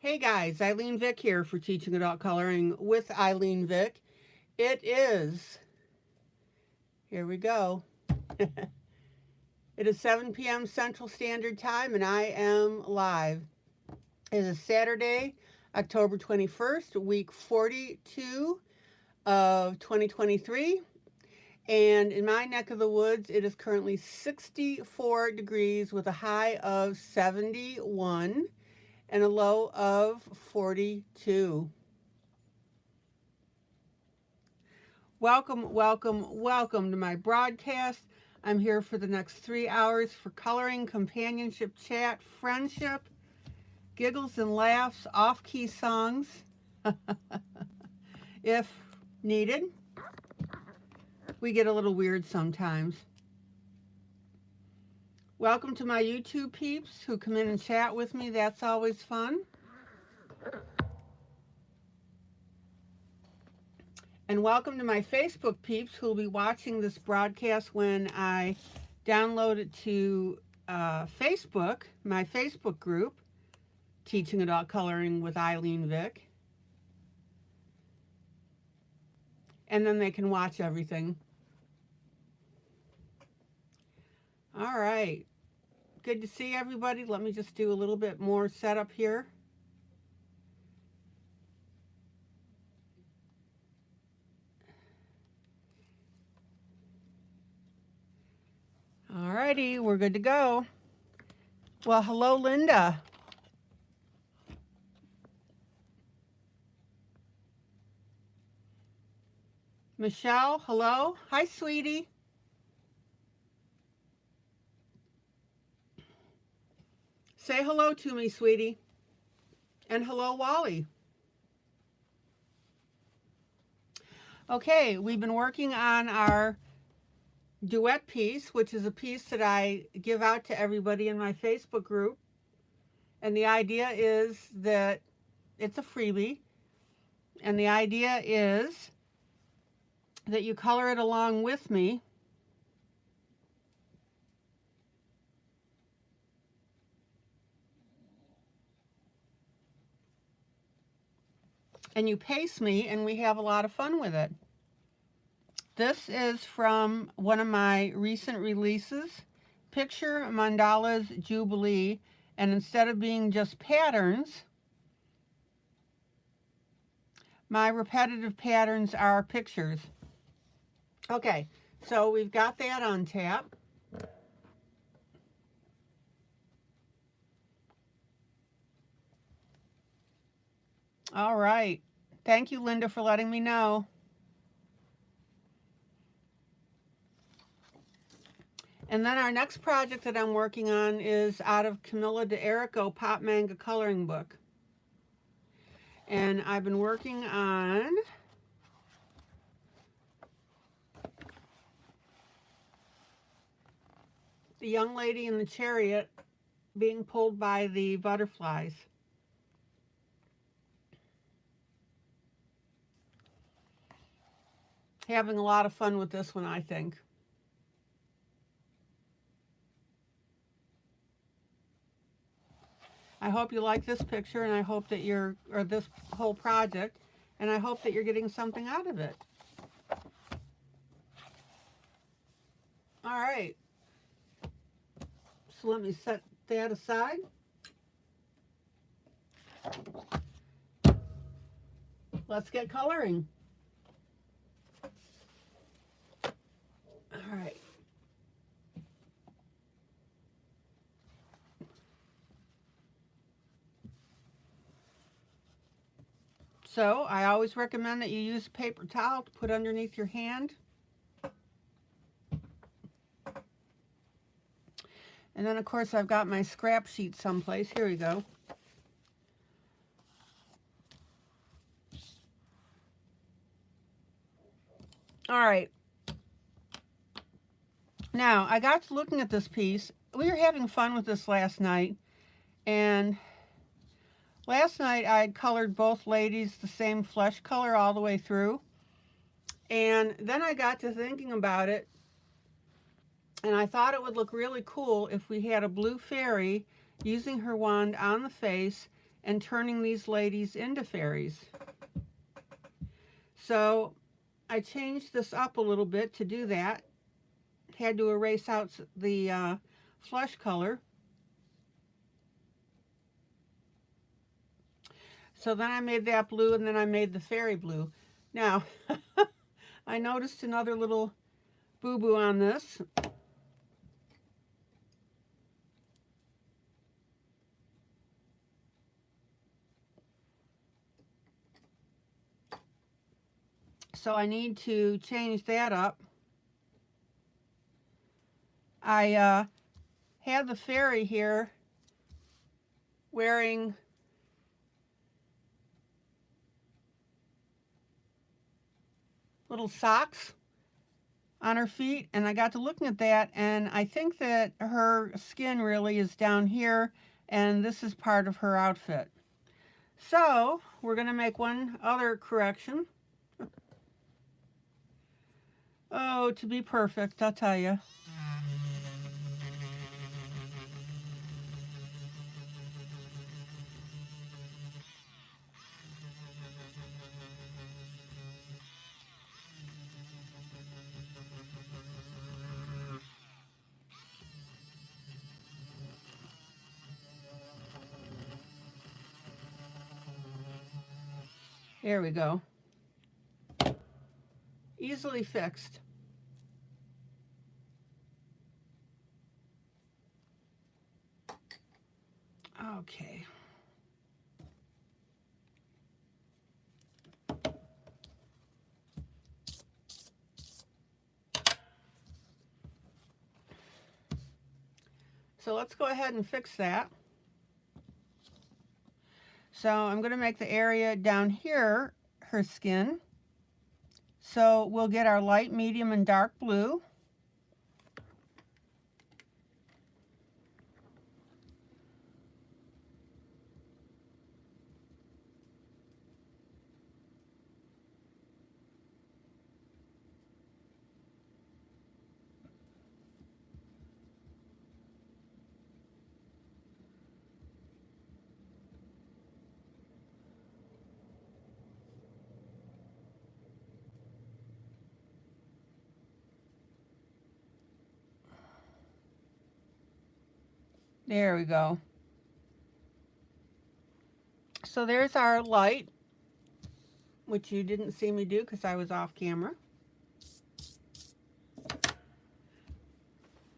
Hey guys, ILene Vick here for Teaching Adult Coloring with ILene Vick. It is, here we go. It is 7 p.m. Central Standard Time and I am live. It is Saturday, October 21st, week 42 of 2023. And in my neck of the woods, it is currently 64 degrees with a high of 71. And a low of 42. Welcome, welcome, welcome to my broadcast. I'm here for the next 3 hours for coloring, companionship, chat, friendship, giggles and laughs, off-key songs, if needed. We get a little weird sometimes. Welcome to my YouTube peeps who come in and chat with me. That's always fun. And welcome to my Facebook peeps who will be watching this broadcast when I download it to Facebook, my Facebook group, Teaching Adult Coloring with ILene Vick. And then they can watch everything. All right, good to see everybody. Let me just do a little bit more setup here. All righty, we're good to go. Well, hello, Linda. Michelle, hello. Hi, sweetie. Say hello to me, sweetie. And hello, Wally. Okay, we've been working on our duet piece, which is a piece that I give out to everybody in my Facebook group. And the idea is that it's a freebie. And the idea is that you color it along with me. And you pace me, and we have a lot of fun with it. This is from one of my recent releases, Picture Mandala's Jubilee, and instead of being just patterns, my repetitive patterns are pictures. Okay, so we've got that on tap. All right. Thank you, Linda, for letting me know. And then our next project that I'm working on is out of Camilla DeErico Pop Manga Coloring Book. And I've been working on the young lady in the chariot being pulled by the butterflies. Having a lot of fun with this one, I think. I hope you like this picture, and I hope that or this whole project, and I hope that you're getting something out of it. All right. So let me set that aside. Let's get coloring. All right. So I always recommend that you use a paper towel to put underneath your hand. And then, of course, I've got my scrap sheet someplace. Here we go. All right. Now, I got to looking at this piece. We were having fun with this last night. And last night I had colored both ladies the same flesh color all the way through. And then I got to thinking about it. And I thought it would look really cool if we had a blue fairy using her wand on the face and turning these ladies into fairies. So I changed this up a little bit to do that. Had to erase out the flesh color. So then I made that blue, and then I made the fairy blue. Now, I noticed another little boo-boo on this. So I need to change that up. I had the fairy here wearing little socks on her feet, and I got to looking at that, and I think that her skin really is down here, and this is part of her outfit. So we're going to make one other correction. Oh, to be perfect, I'll tell you. There we go. Easily fixed. Okay. So let's go ahead and fix that. So I'm going to make the area down here her skin. So we'll get our light, medium, and dark blue. There we go. So there's our light, which you didn't see me do because I was off camera.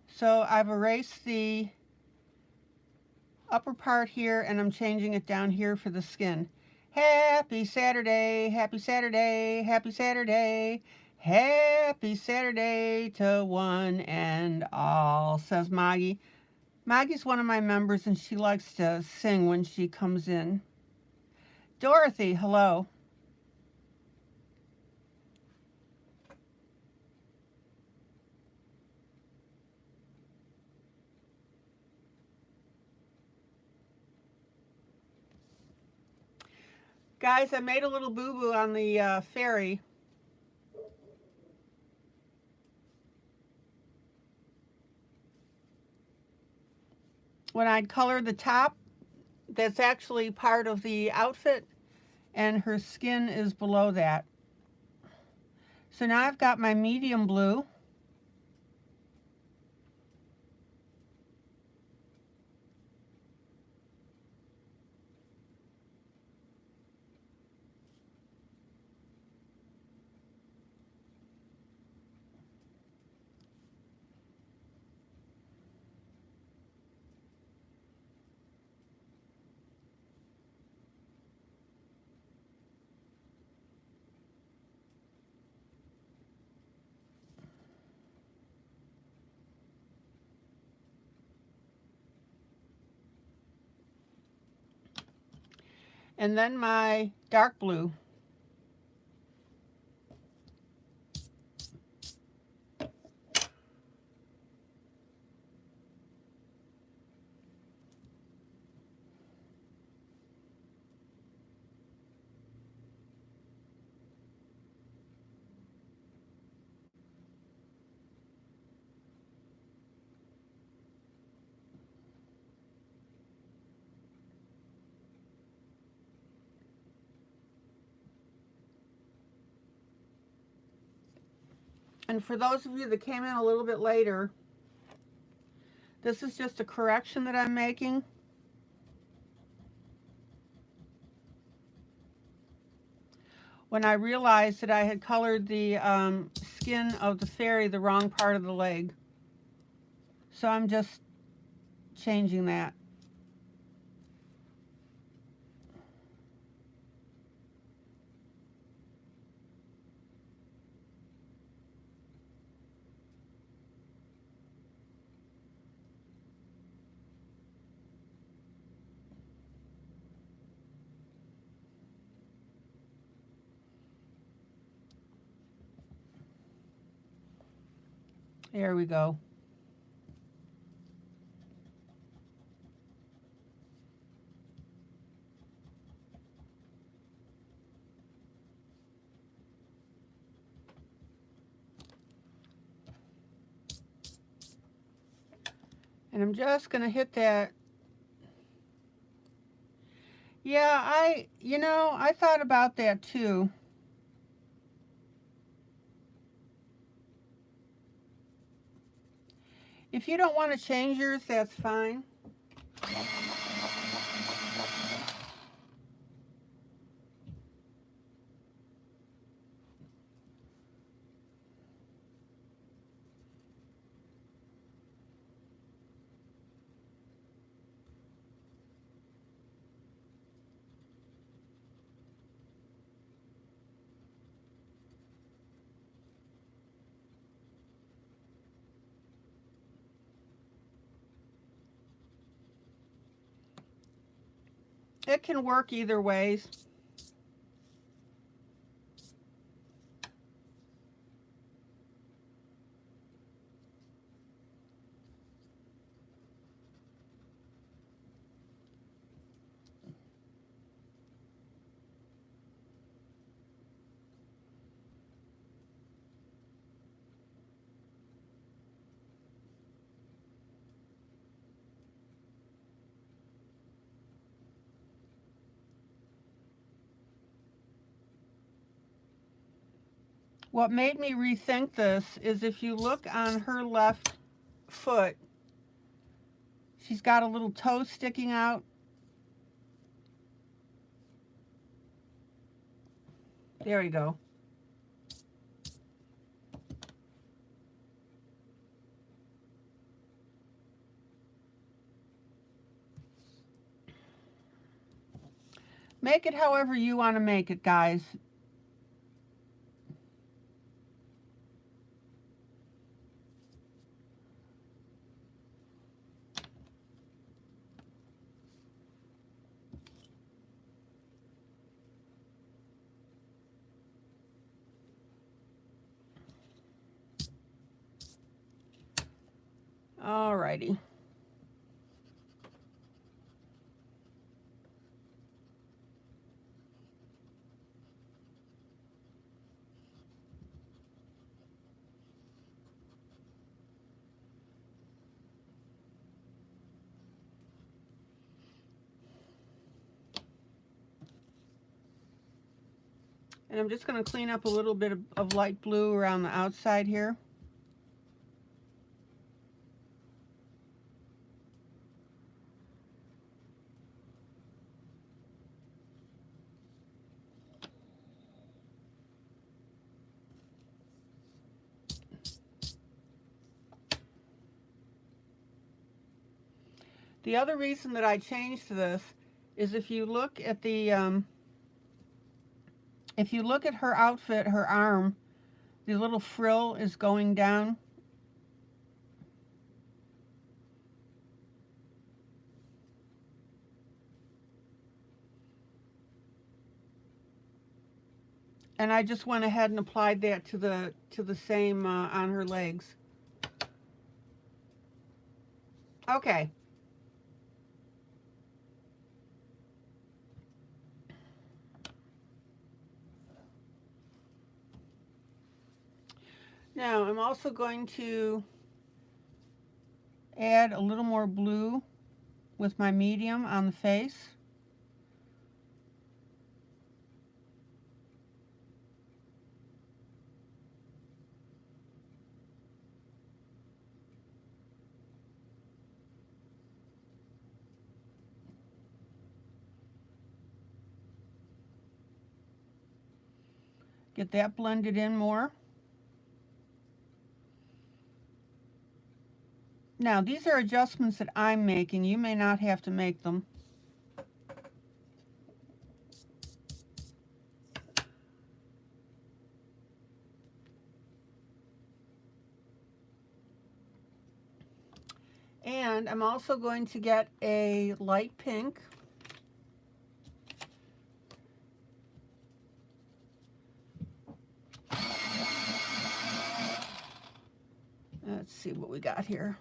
So I've erased the upper part here, and I'm changing it down here for the skin. Happy Saturday, happy Saturday, happy Saturday, happy Saturday to one and all, says Maggie. Maggie's one of my members, and she likes to sing when she comes in. Dorothy, hello. Guys, I made a little boo-boo on the fairy. When I'd color the top, that's actually part of the outfit, and her skin is below that. So now I've got my medium blue. And then my dark blue. And for those of you that came in a little bit later, this is just a correction that I'm making. When I realized that I had colored the skin of the fairy the wrong part of the leg. So I'm just changing that. There we go. And I'm just going to hit that. Yeah, I thought about that too. If you don't want to change yours, that's fine. It can work either ways. What made me rethink this is if you look on her left foot, she's got a little toe sticking out. There we go. Make it however you want to make it, guys. Alrighty. And I'm just going to clean up a little bit of light blue around the outside here. The other reason that I changed this is if you look at the if you look at her outfit, her arm, the little frill is going down. And I just went ahead and applied that to the same on her legs. Okay. Now I'm also going to add a little more blue with my medium on the face. Get that blended in more. Now, these are adjustments that I'm making. You may not have to make them. And I'm also going to get a light pink. Let's see what we got here.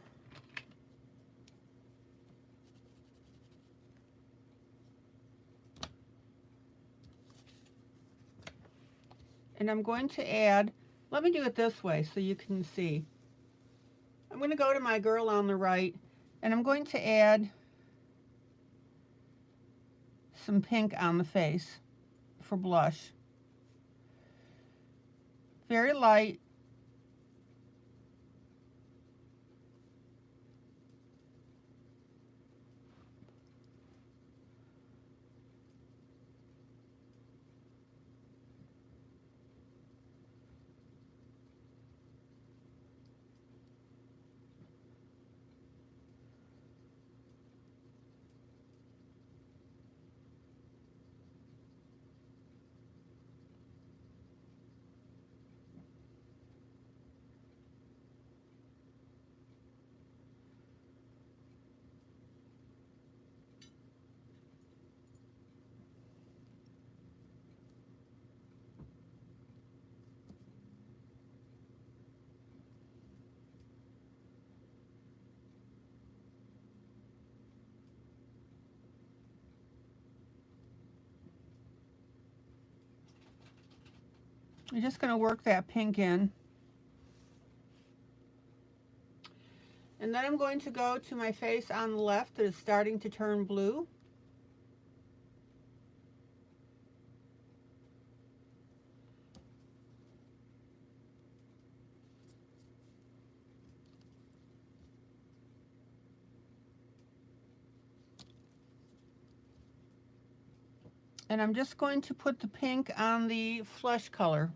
And I'm going to add, let me do it this way so you can see. I'm going to go to my girl on the right, and I'm going to add some pink on the face for blush. Very light. I'm just going to work that pink in. And then I'm going to go to my face on the left that is starting to turn blue. And I'm just going to put the pink on the flesh color.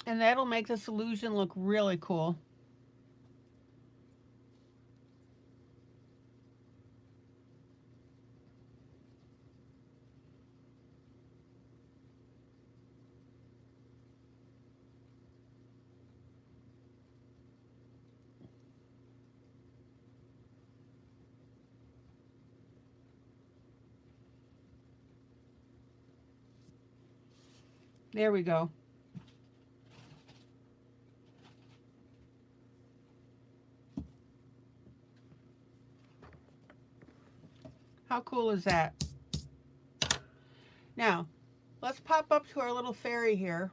And that'll make this illusion look really cool. There we go. How cool is that? Now, let's pop up to our little fairy here.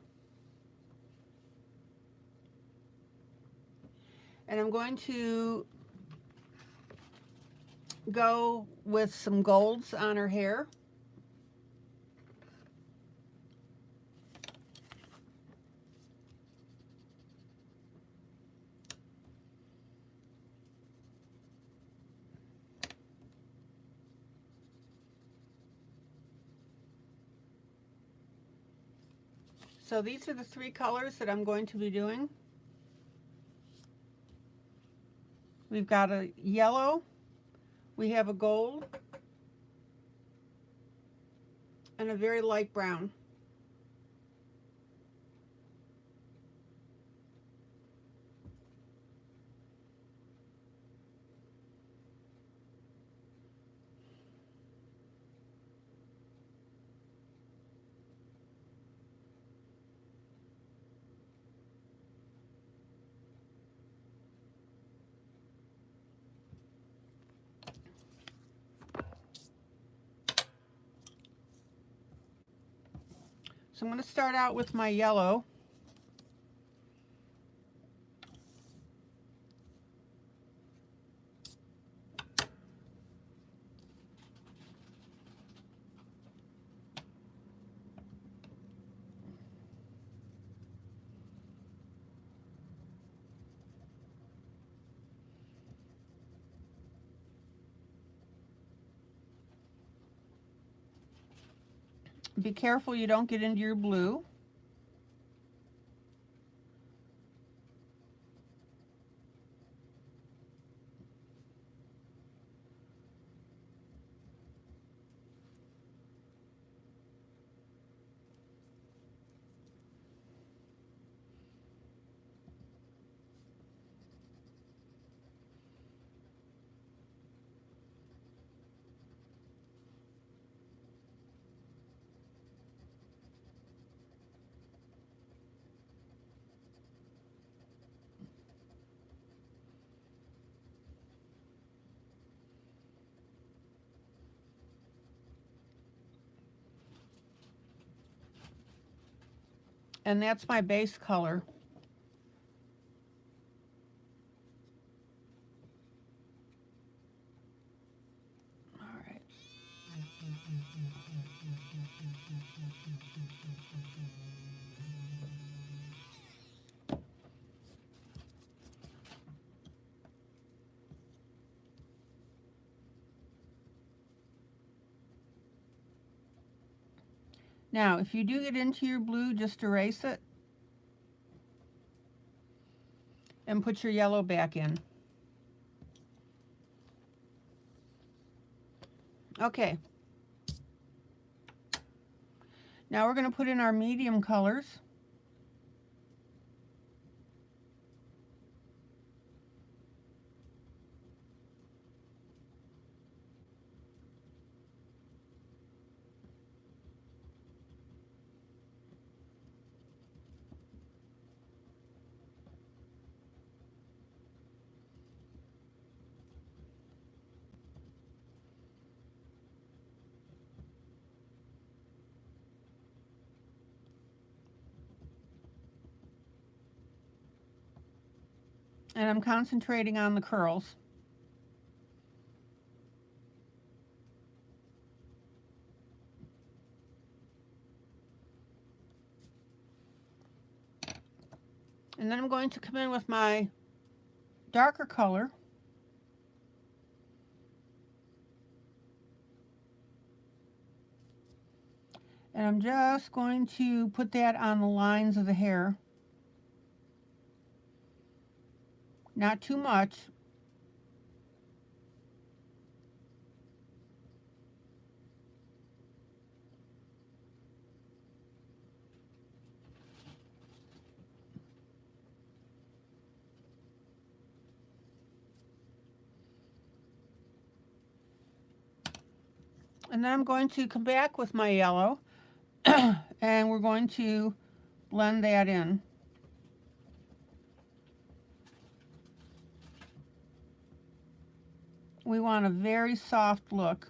And I'm going to go with some golds on her hair. So these are the three colors that I'm going to be doing. We've got a yellow, we have a gold, and a very light brown. So I'm going to start out with my yellow. Be careful you don't get into your blue. And that's my base color. All right. Now, if you do get into your blue, just erase it and put your yellow back in. Okay. Now we're going to put in our medium colors. And I'm concentrating on the curls. And then I'm going to come in with my darker color. And I'm just going to put that on the lines of the hair. Not too much. And then I'm going to come back with my yellow and we're going to blend that in. We want a very soft look.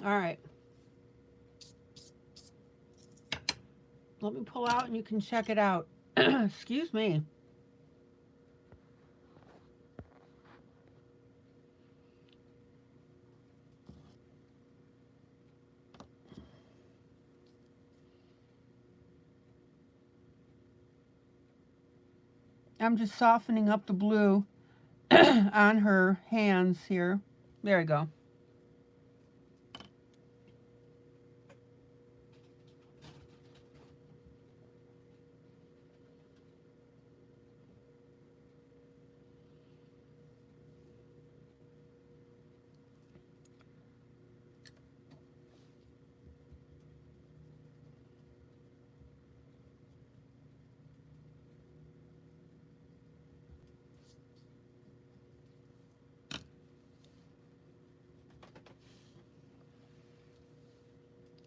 All right. Let me pull out and you can check it out. Excuse me. I'm just softening up the blue on her hands here. There we go.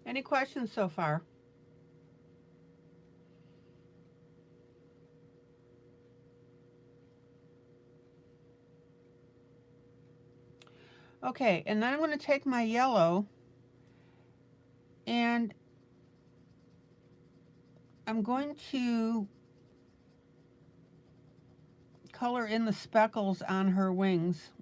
Any questions so far? Okay, and then I'm going to take my yellow and I'm going to color in the speckles on her wings.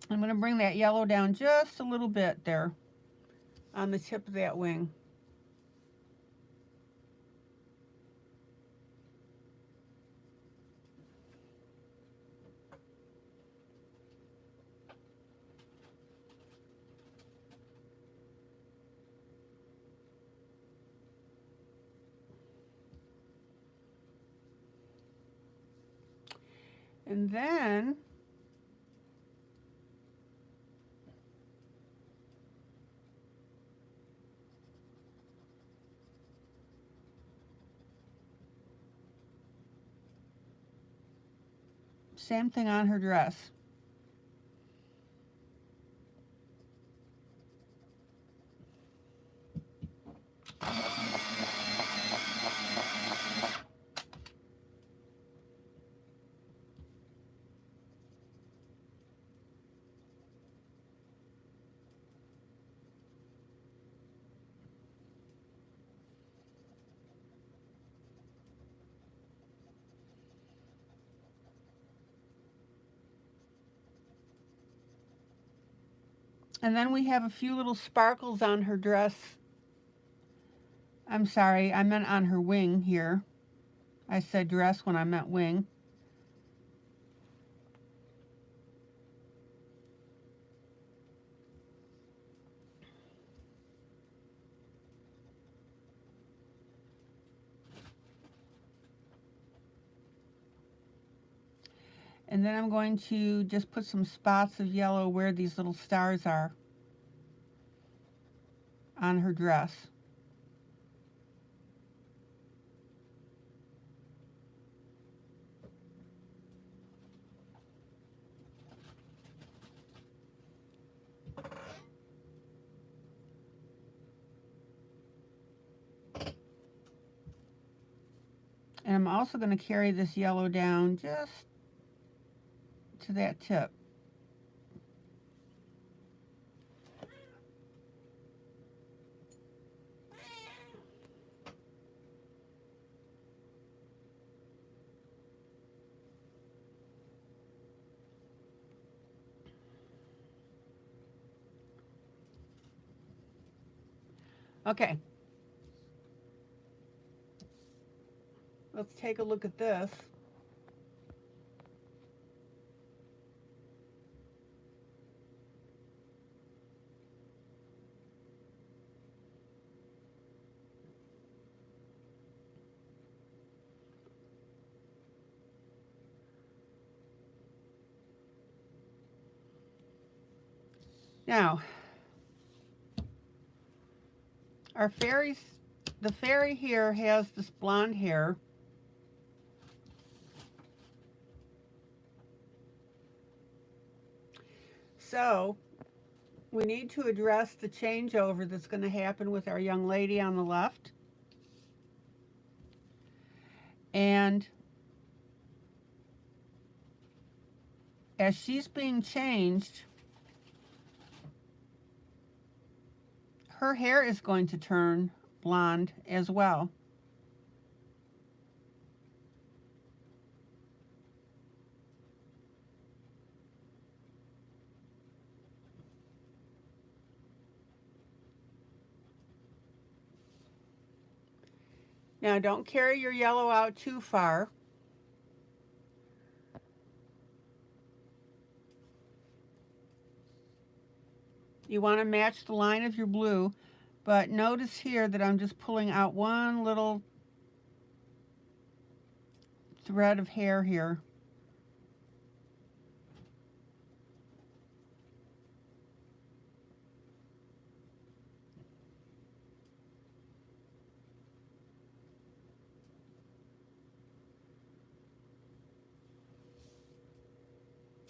I'm going to bring that yellow down just a little bit there on the tip of that wing. And then same thing on her dress. And then we have a few little sparkles on her dress. I'm sorry, I meant on her wing here. I said dress when I meant wing. And then I'm going to just put some spots of yellow where these little stars are on her dress. And I'm also going to carry this yellow down just to that tip. Okay. Let's take a look at this. Now, our fairies, the fairy here has this blonde hair. So we need to address the changeover that's going to happen with our young lady on the left. And as she's being changed, her hair is going to turn blonde as well. Now don't carry your yellow out too far. You want to match the line of your blue, but notice here that I'm just pulling out one little thread of hair here.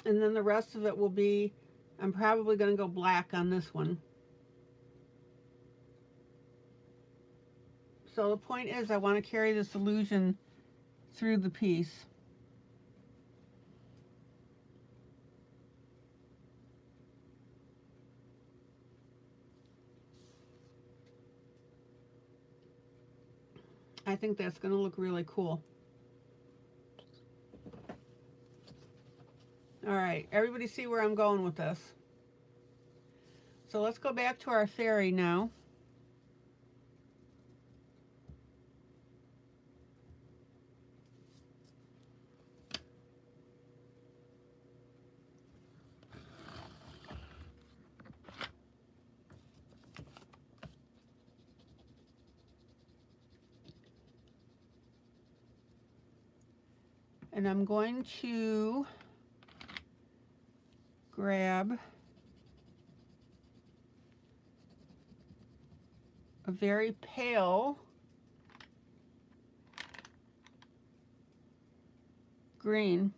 And then the rest of it will be, I'm probably going to go black on this one. So the point is, I want to carry this illusion through the piece. I think that's going to look really cool. All right, everybody see where I'm going with this? So let's go back to our fairy now. And I'm going to grab a very pale green.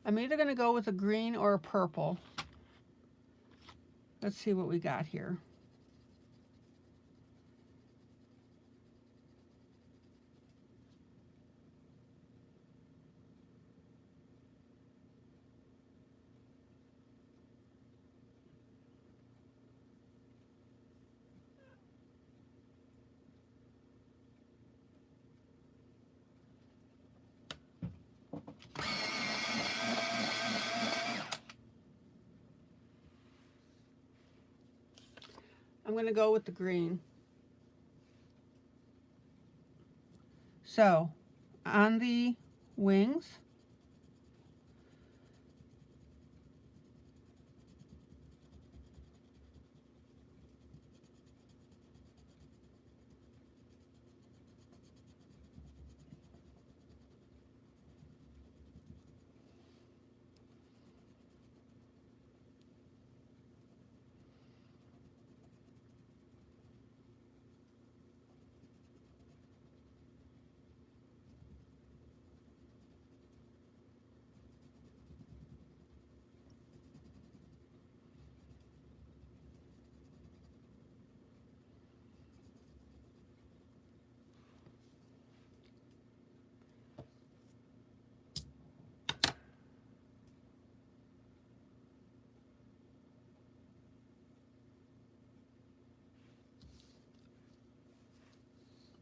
I'm either going to go with a green or a purple. Let's see what we got here. I'm going to go with the green. So, on the wings,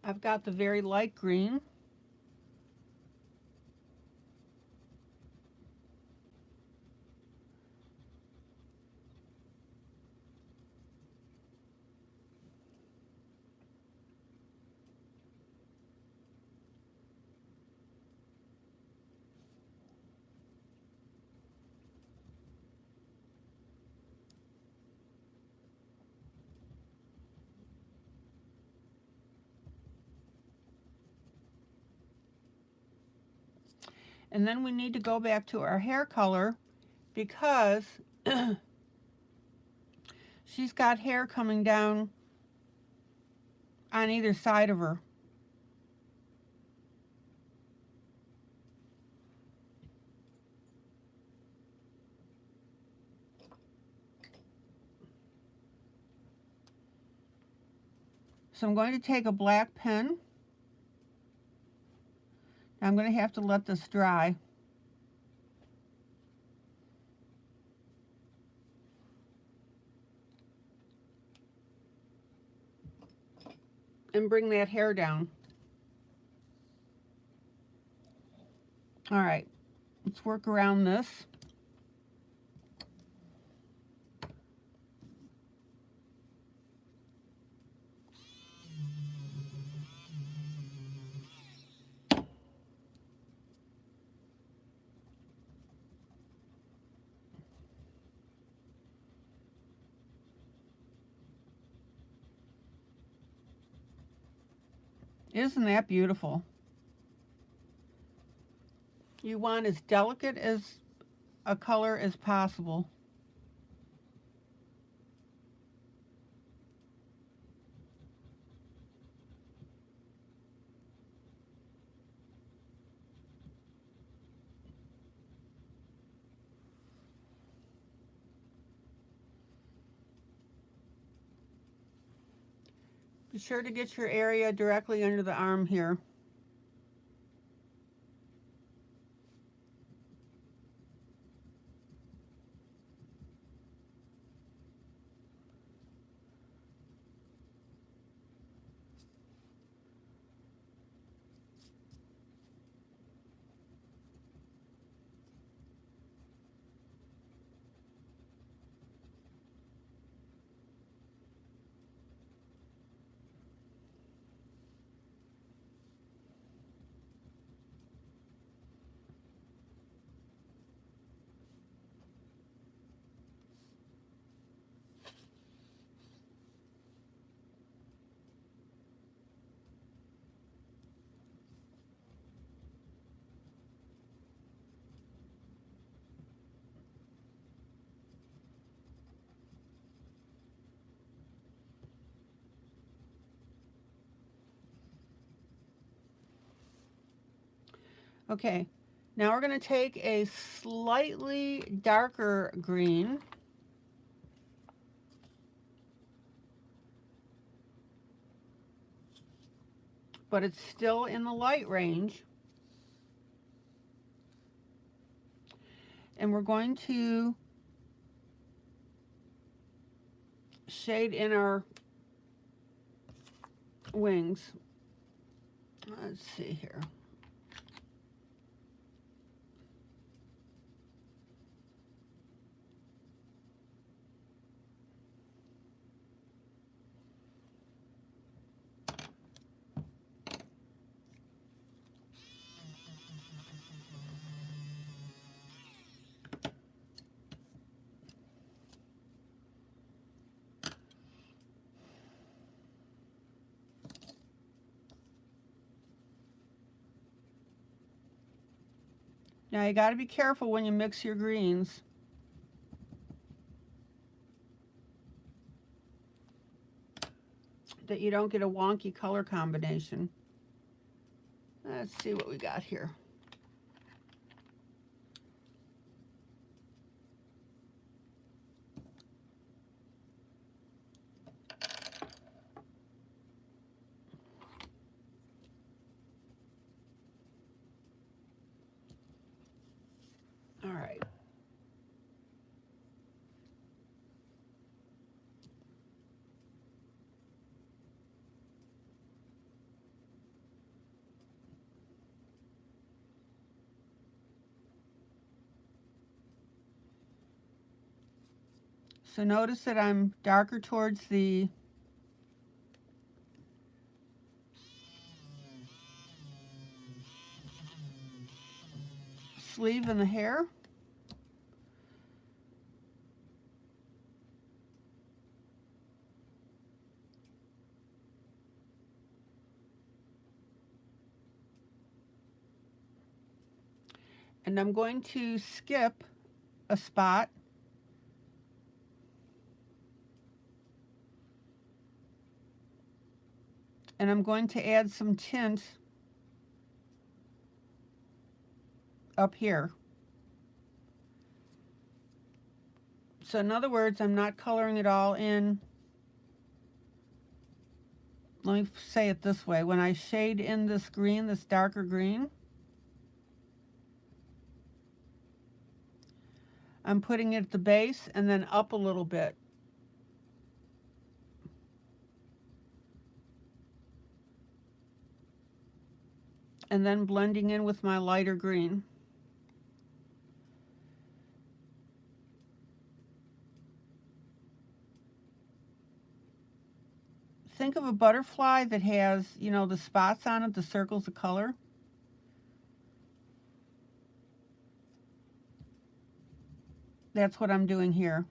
I've got the very light green. And then we need to go back to our hair color because she's got hair coming down on either side of her. So I'm going to take a black pen. I'm going to have to let this dry. And bring that hair down. All right, let's work around this. Isn't that beautiful? You want as delicate as a color as possible. Be sure to get your area directly under the arm here. Okay, now we're going to take a slightly darker green. But it's still in the light range. And we're going to shade in our wings. Let's see here. Now you got to be careful when you mix your greens. That you don't get a wonky color combination. Let's see what we got here. All right. So notice that I'm darker towards the sleeve and the hair. And I'm going to skip a spot. And I'm going to add some tint up here. So in other words, I'm not coloring it all in. Let me say it this way. When I shade in this green, this darker green, I'm putting it at the base and then up a little bit. And then blending in with my lighter green. Think of a butterfly that has, you know, the spots on it, the circles of color. That's what I'm doing here.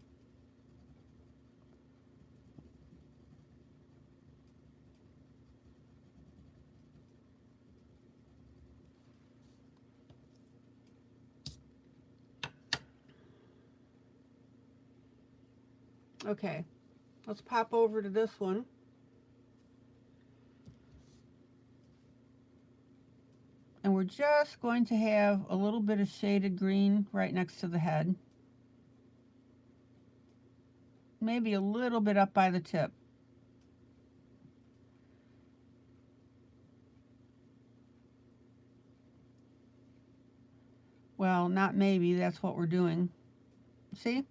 Okay, let's pop over to this one. And we're just going to have a little bit of shaded green right next to the head. Maybe a little bit up by the tip. Well, not maybe, that's what we're doing. See?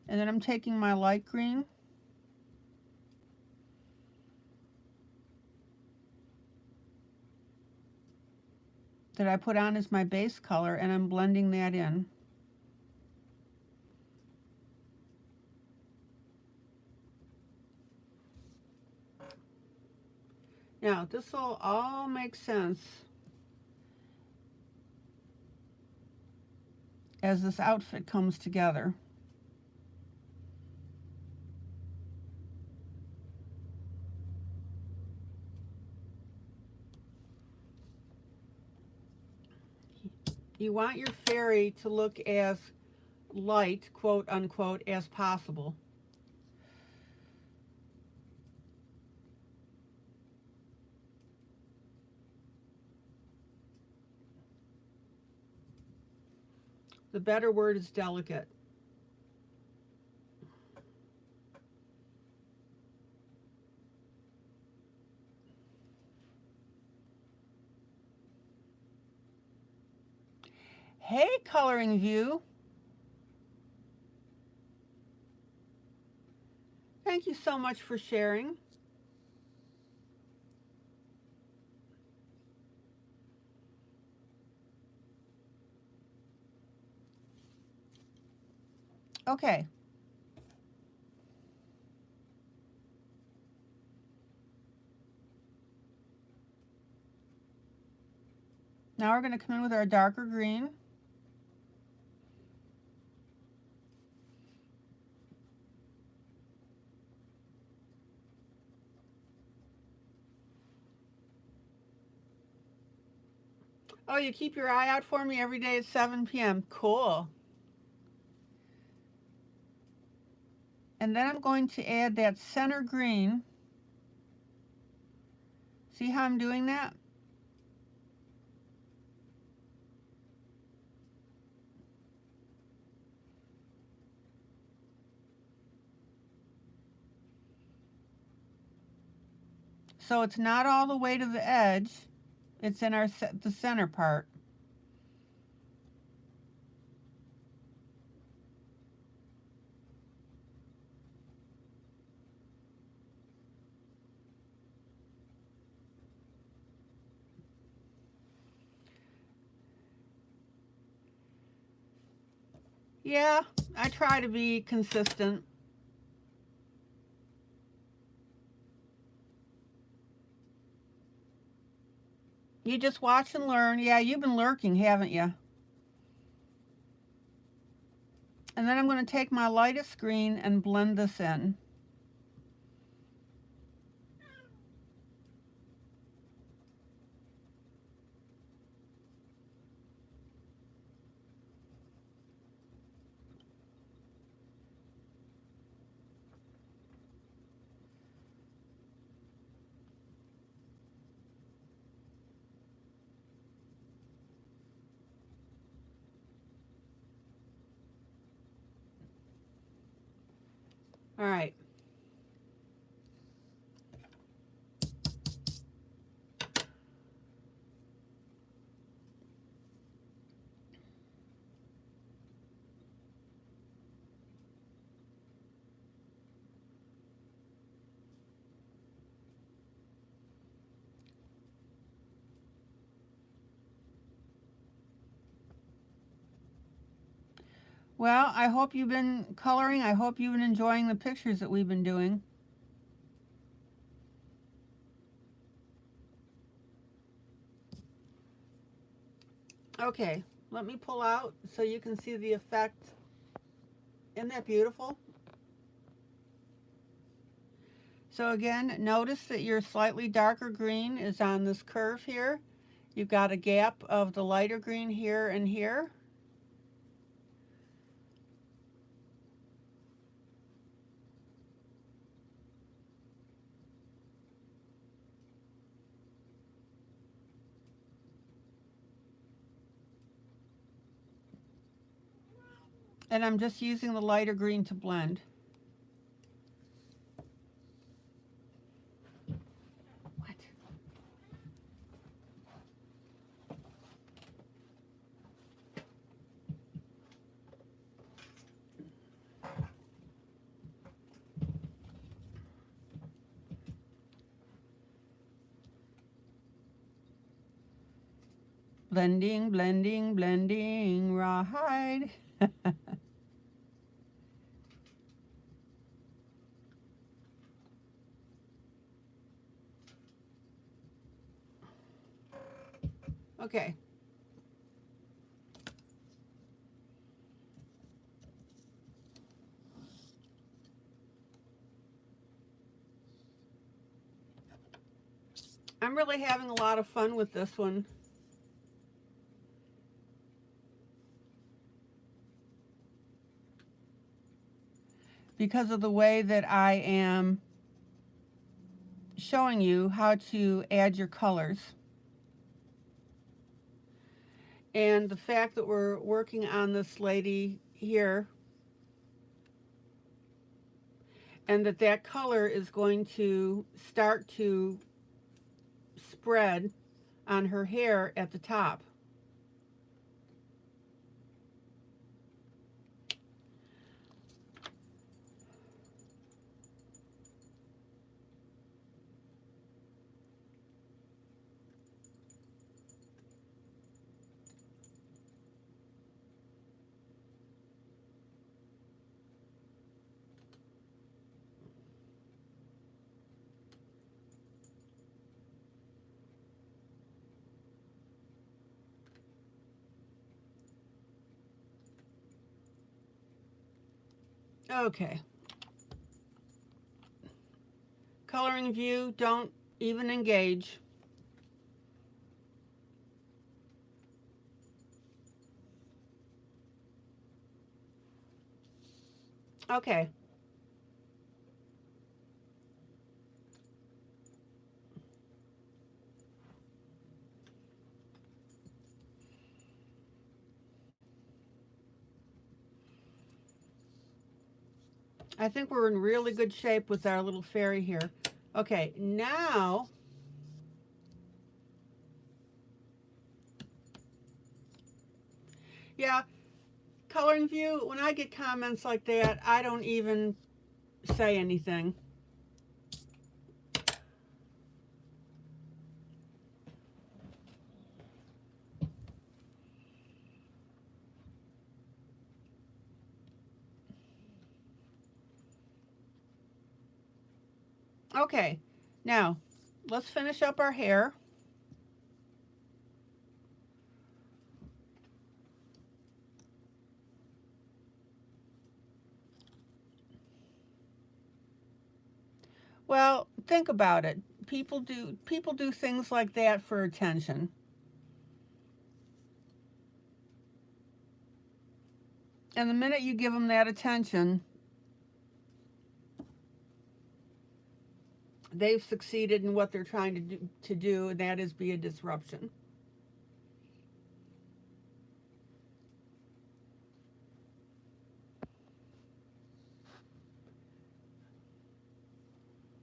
And then I'm taking my light green that I put on as my base color, and I'm blending that in. Now, this will all make sense as this outfit comes together. You want your fairy to look as light, quote unquote, as possible. The better word is delicate. Hey, Coloring View. Thank you so much for sharing. Okay. Now we're going to come in with our darker green. Oh, you keep your eye out for me every day at 7 p.m. Cool. And then I'm going to add that center green. See how I'm doing that? So it's not all the way to the edge. It's in the center part. Yeah, I try to be consistent. You just watch and learn. Yeah, you've been lurking, haven't you? And then I'm going to take my lightest green and blend this in. All right. Well, I hope you've been coloring. I hope you've been enjoying the pictures that we've been doing. Okay, let me pull out so you can see the effect. Isn't that beautiful? So again, notice that your slightly darker green is on this curve here. You've got a gap of the lighter green here and here. And I'm just using the lighter green to blend. What? Blending, blending, blending, rawhide. Okay. I'm really having a lot of fun with this one. Because of the way that I am showing you how to add your colors. And the fact that we're working on this lady here, and that color is going to start to spread on her hair at the top. Okay. Coloring view, don't even engage. Okay. I think we're in really good shape with our little fairy here. Okay, now yeah, coloring view, when I get comments like that, I don't even say anything. Okay, now let's finish up our hair. Well, think about it. People do things like that for attention. And the minute you give them that attention, they've succeeded in what they're trying to do, and that is be a disruption.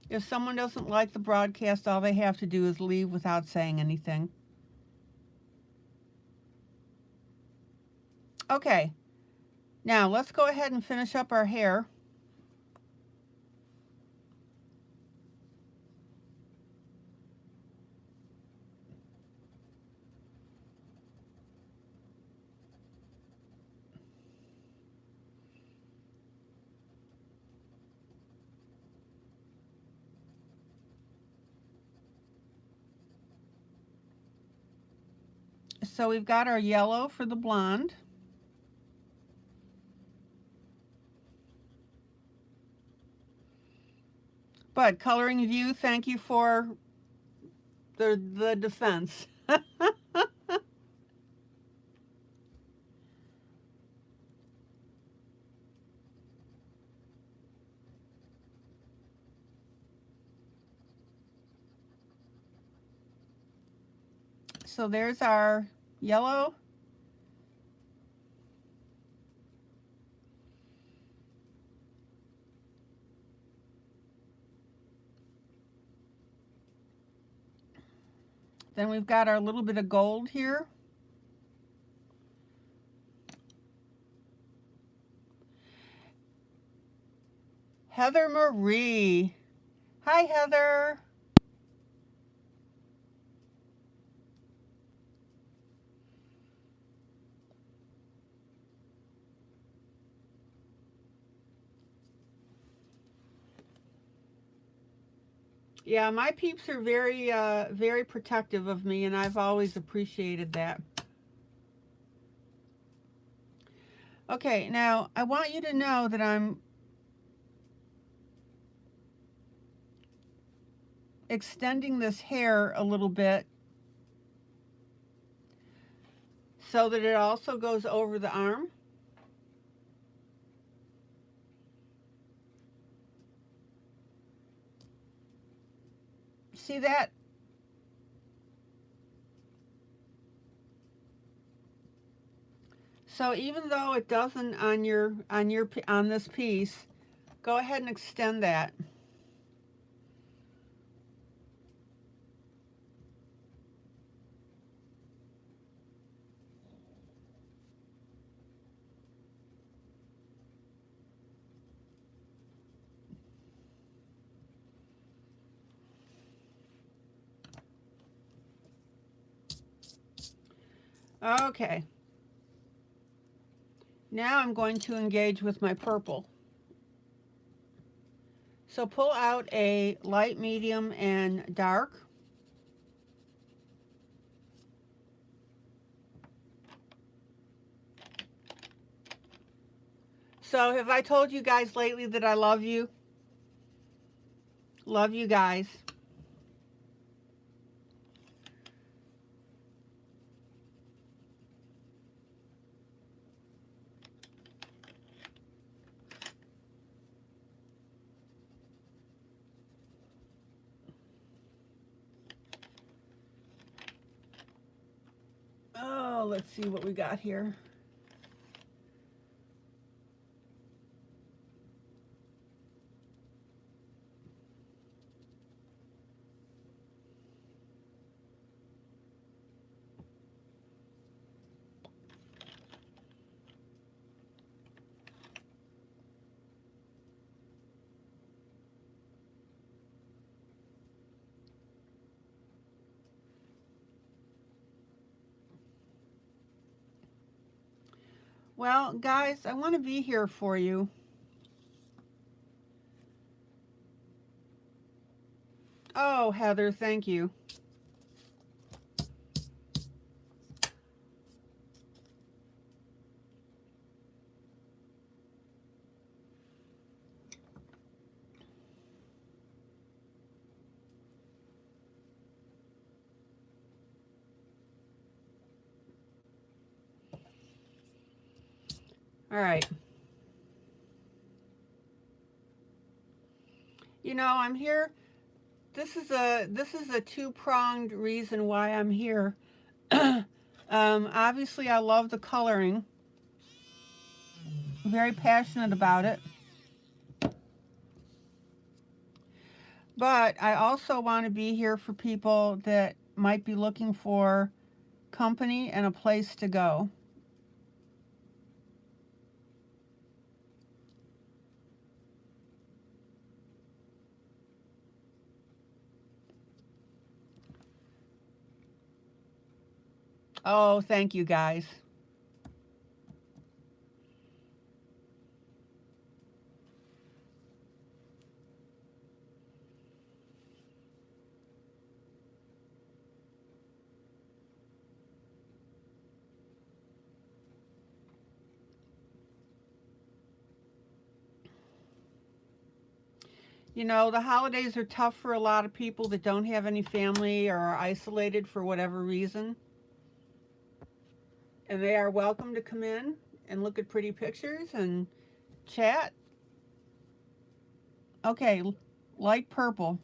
If someone doesn't like the broadcast, all they have to do is leave without saying anything. Okay, now let's go ahead and finish up our hair. So we've got our yellow for the blonde. But Coloring View, thank you for the defense. So there's our yellow. Then we've got our little bit of gold here. Heather Marie. Hi, Heather. Yeah, my peeps are very, very protective of me, and I've always appreciated that. Okay, now I want you to know that I'm extending this hair a little bit so that it also goes over the arm. See that? So even though it doesn't on this piece, go ahead and extend that. Okay. Now I'm going to engage with my purple. So pull out a light, medium, and dark. So have I told you guys lately that I love you? Love you guys. Oh, let's see what we got here. Well, guys, I want to be here for you. Oh, Heather, thank you. All right. You know, I'm here. This is a two-pronged reason why I'm here. Obviously, I love the coloring. I'm very passionate about it. But I also want to be here for people that might be looking for company and a place to go. Oh, thank you guys. You know, the holidays are tough for a lot of people that don't have any family or are isolated for whatever reason. And they are welcome to come in and look at pretty pictures and chat. Okay, light purple.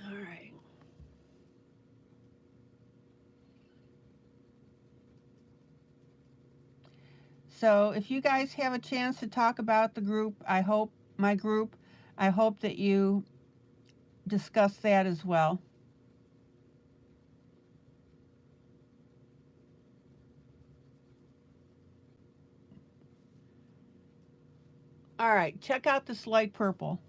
All right. So if you guys have a chance to talk about the group, I hope that you discuss that as well. All right, check out this light purple.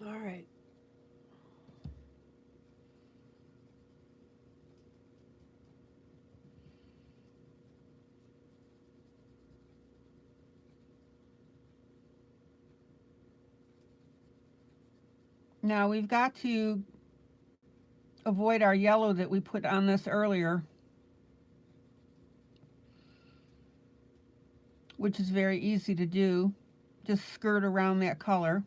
All right. Now we've got to avoid our yellow that we put on this earlier, which is very easy to do. Just skirt around that color.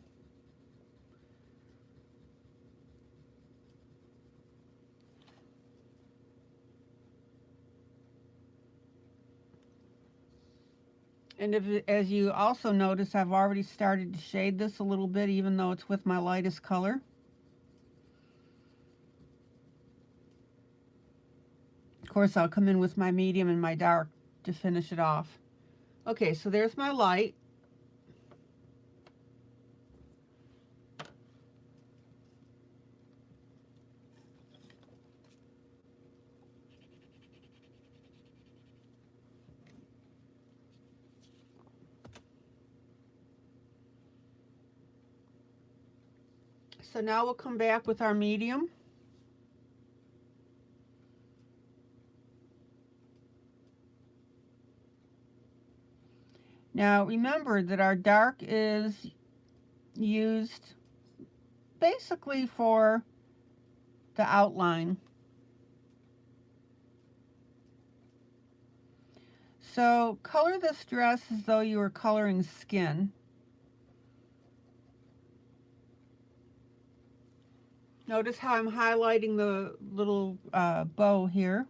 And as you also notice, I've already started to shade this a little bit, even though it's with my lightest color. Of course, I'll come in with my medium and my dark to finish it off. Okay, so there's my light. So now we'll come back with our medium. Now remember that our dark is used basically for the outline. So color this dress as though you were coloring skin. Notice how I'm highlighting the little bow here.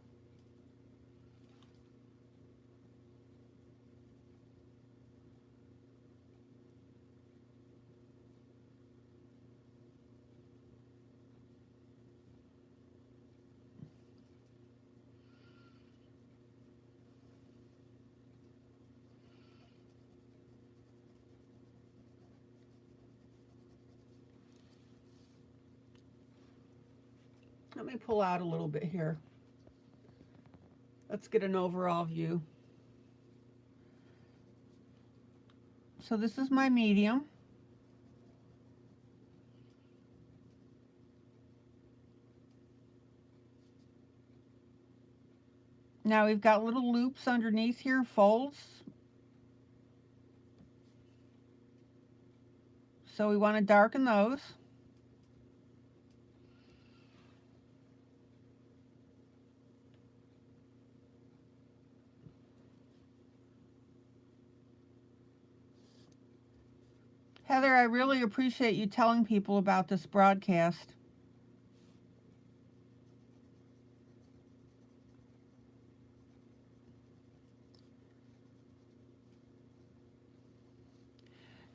Let me pull out a little bit here. Let's get an overall view. So this is my medium. Now we've got little loops underneath here, folds. So we want to darken those. Heather, I really appreciate you telling people about this broadcast.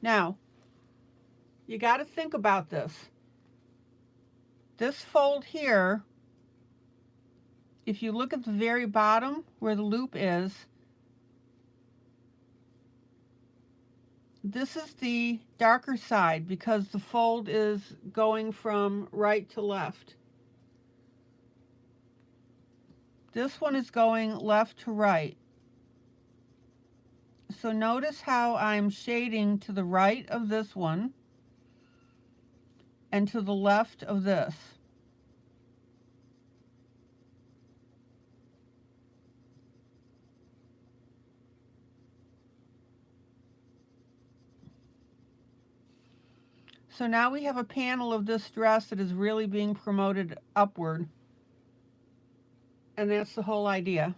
Now, you got to think about this. This fold here, if you look at the very bottom where the loop is, this is the darker side because the fold is going from right to left. This one is going left to right. So notice how I'm shading to the right of this one and to the left of this. So now we have a panel of this dress that is really being promoted upward. And that's the whole idea.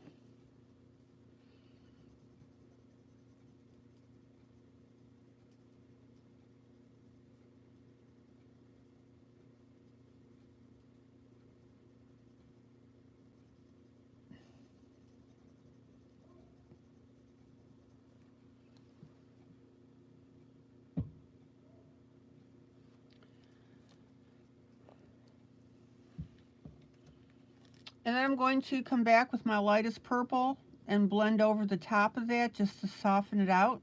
And then I'm going to come back with my lightest purple and blend over the top of that just to soften it out.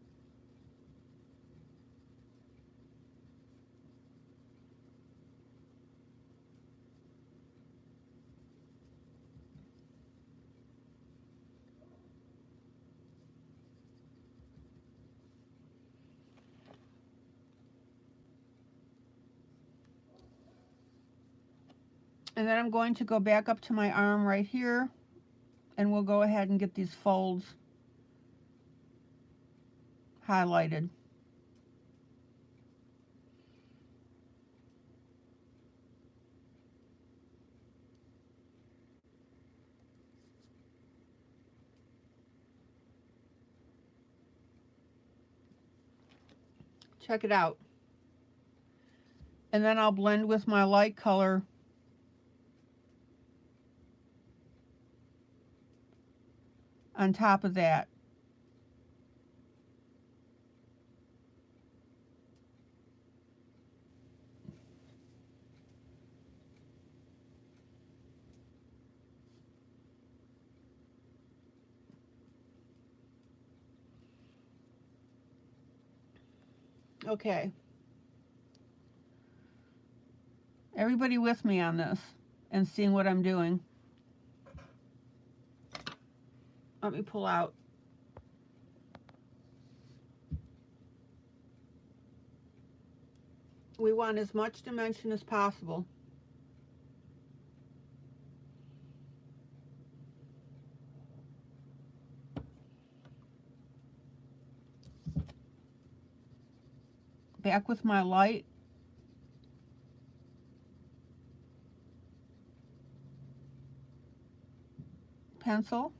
And then I'm going to go back up to my arm right here, and we'll go ahead and get these folds highlighted. Check it out. And then I'll blend with my light color on top of that. Okay. Everybody with me on this and seeing what I'm doing? Let me pull out. We want as much dimension as possible. Back with my light. Pencil.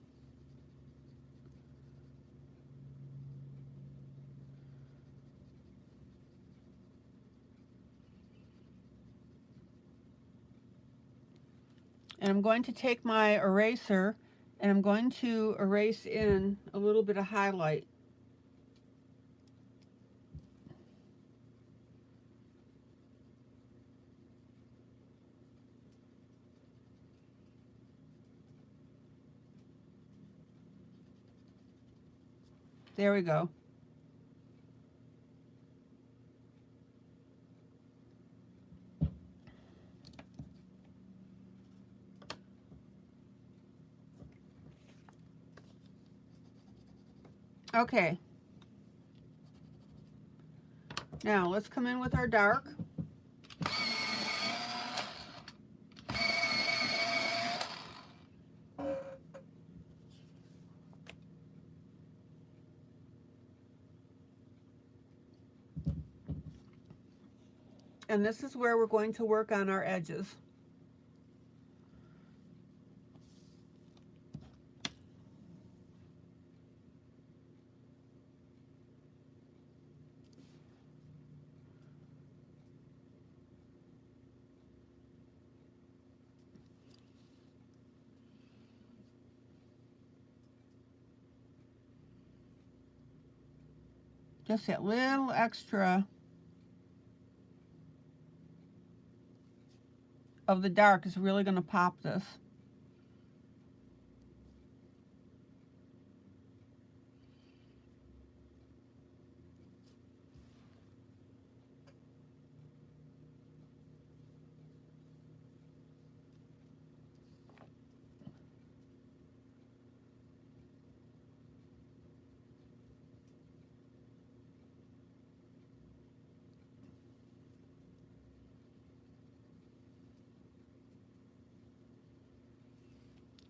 And I'm going to take my eraser and I'm going to erase in a little bit of highlight. There we go. Okay. Now let's come in with our dark. And this is where we're going to work on our edges. Just that little extra of the dark is really going to pop this.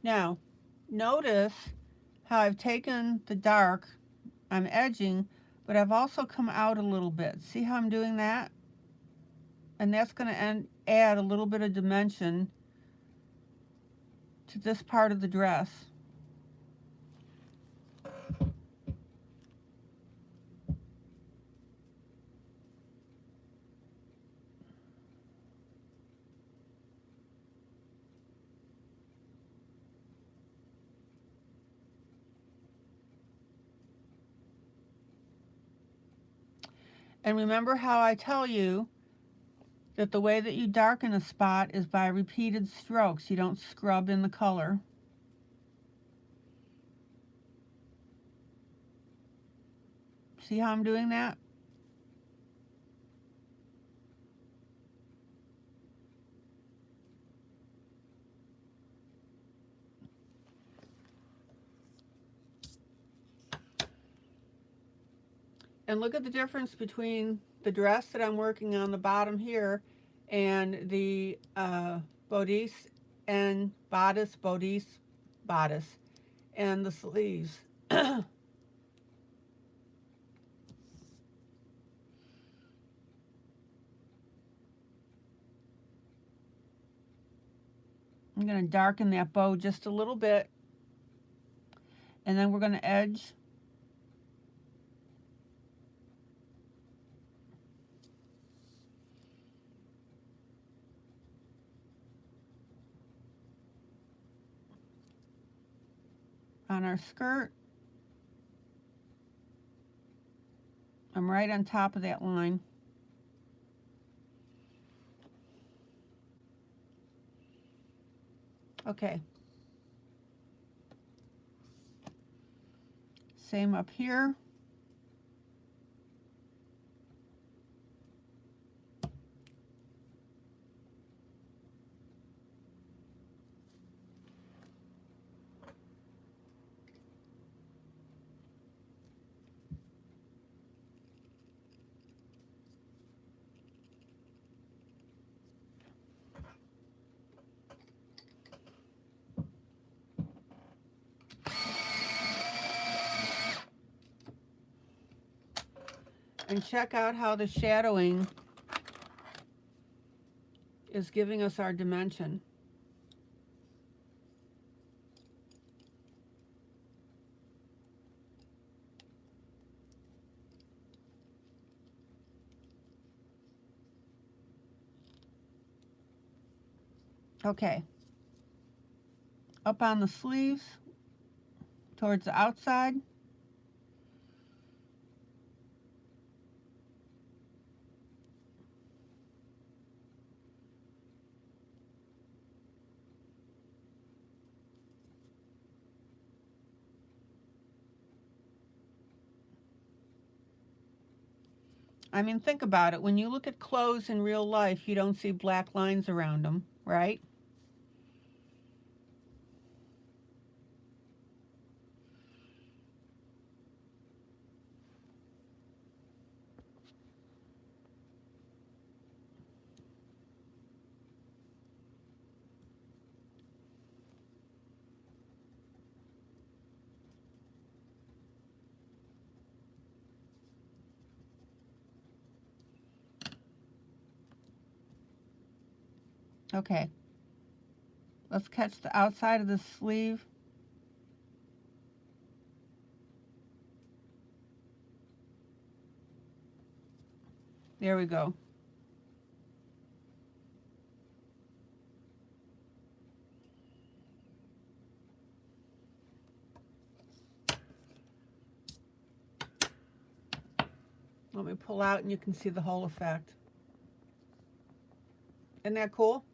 Now, notice how I've taken the dark, I'm edging, but I've also come out a little bit. See how I'm doing that? And that's going to add a little bit of dimension to this part of the dress. And remember how I tell you that the way that you darken a spot is by repeated strokes. You don't scrub in the color. See how I'm doing that? And look at the difference between the dress that I'm working on the bottom here and the bodice and bodice, bodice, and the sleeves. I'm going to darken that bow just a little bit, and then we're going to edge. On our skirt. I'm right on top of that line. Okay. Same up here. And check out how the shadowing is giving us our dimension. Okay. Up on the sleeves, towards the outside. I mean, think about it. When you look at clothes in real life, you don't see black lines around them, right? Okay. Let's catch the outside of the sleeve. There we go. pull out and you can see the whole effect. Isn't that cool?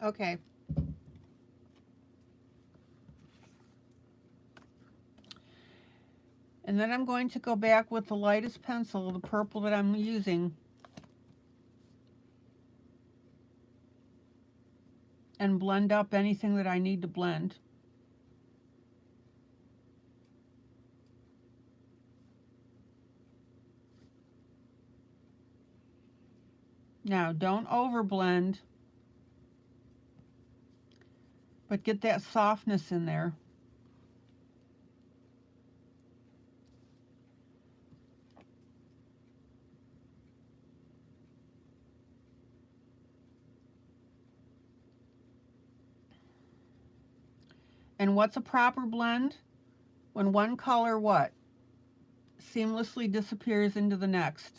Okay. And then I'm going to go back with the lightest pencil, the purple that I'm using, and blend up anything that I need to blend. Now, don't overblend, but get that softness in there. And what's a proper blend? When one color what? Seamlessly disappears into the next.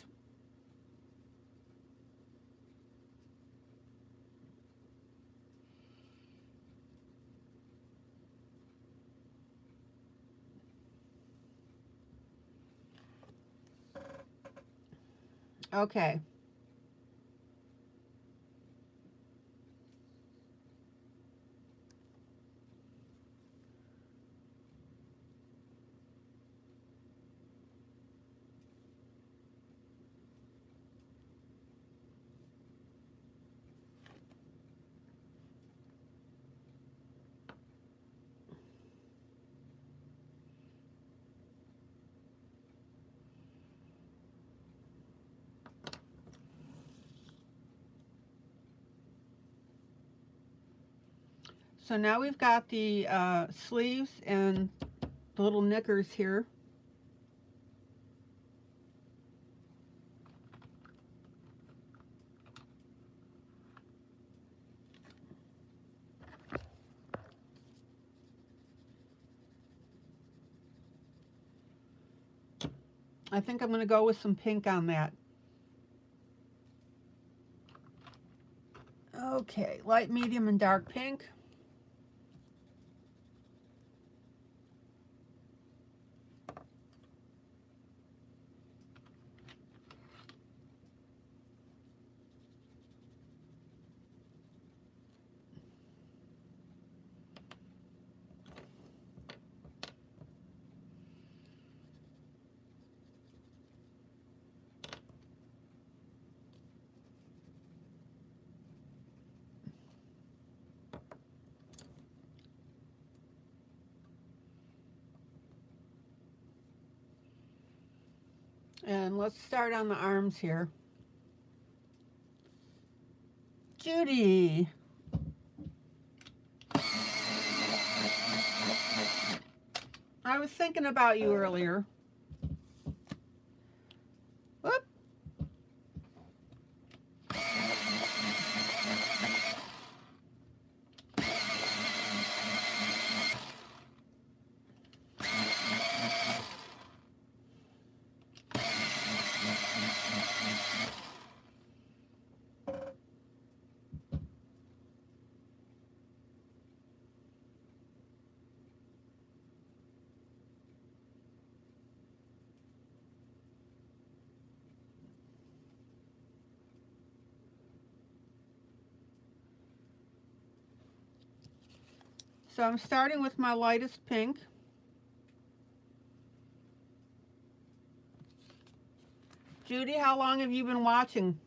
Okay. So now we've got the sleeves and the little knickers here. I think I'm going to go with some pink on that. Okay, light, medium, and dark pink. And let's start on the arms here. Judy. I was thinking about you earlier. Whoop. So I'm starting with my lightest pink. Judy, how long have you been watching?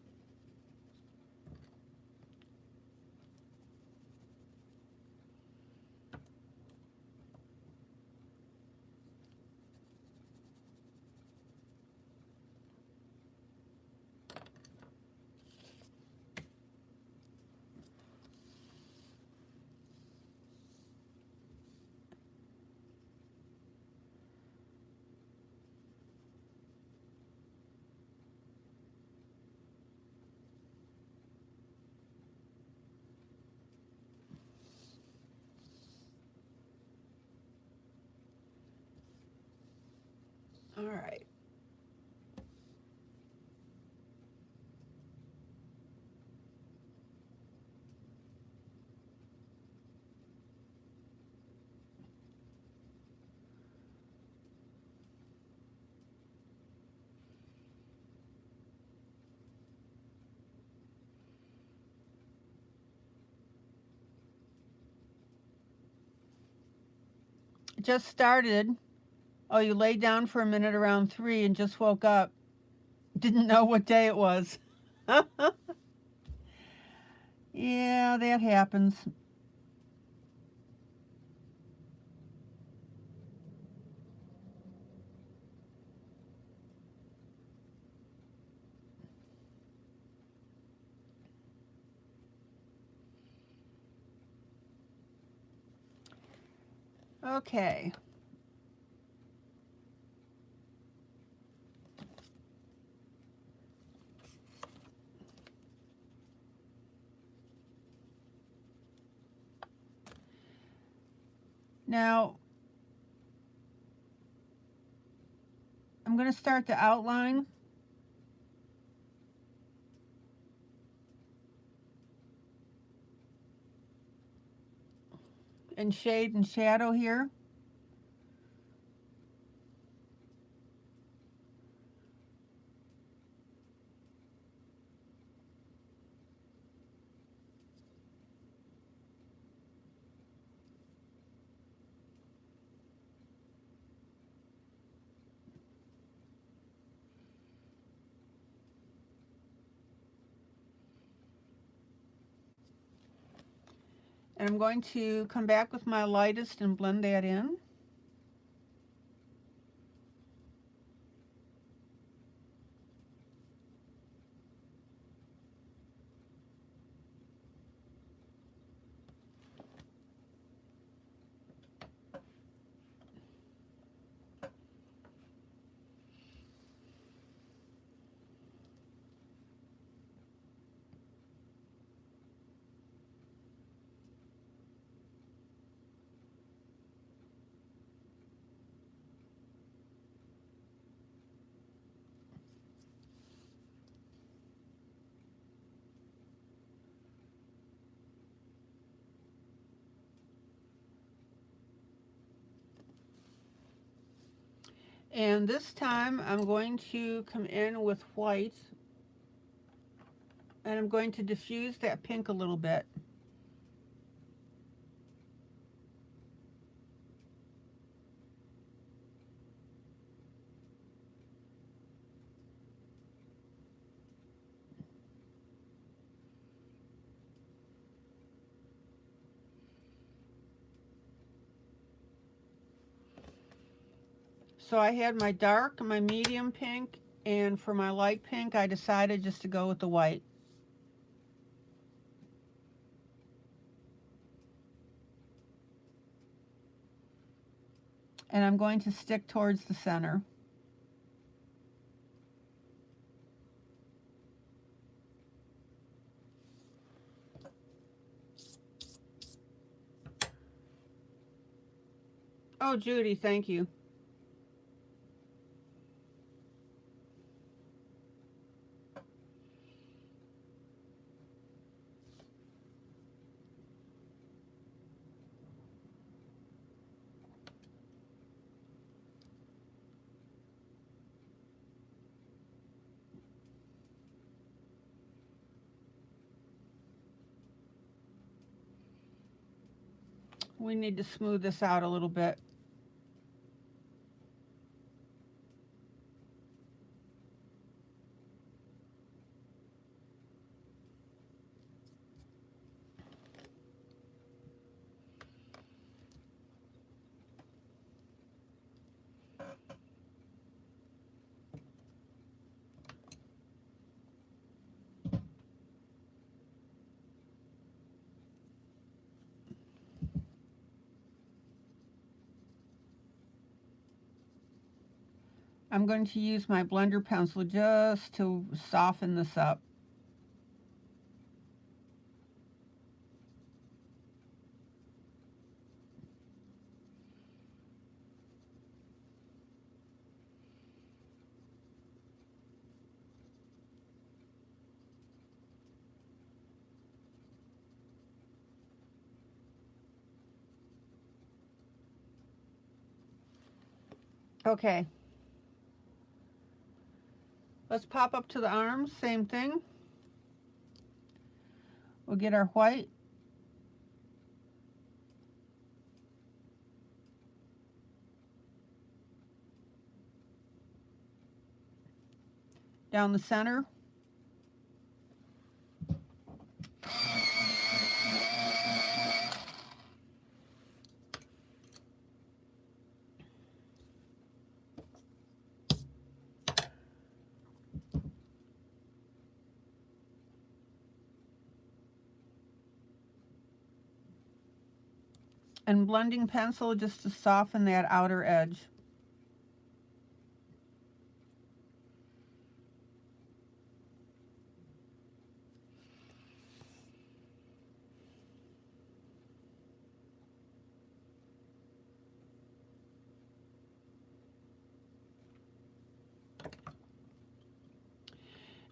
All right. Just started. Oh, you laid down for a minute around 3 and just woke up. Didn't know what day it was. Yeah, that happens. Okay. Now, I'm going to start the outline. And shade and shadow here. And I'm going to come back with my lightest and blend that in. And this time I'm going to come in with white, and I'm going to diffuse that pink a little bit. So I had my dark, my medium pink, and for my light pink I decided just to go with the white. And I'm going to stick towards the center. Oh, Judy, thank you. We need to smooth this out a little bit. I'm going to use my blender pencil just to soften this up. Okay. Let's pop up to the arms, same thing. We'll get our white. Down the center. And blending pencil just to soften that outer edge.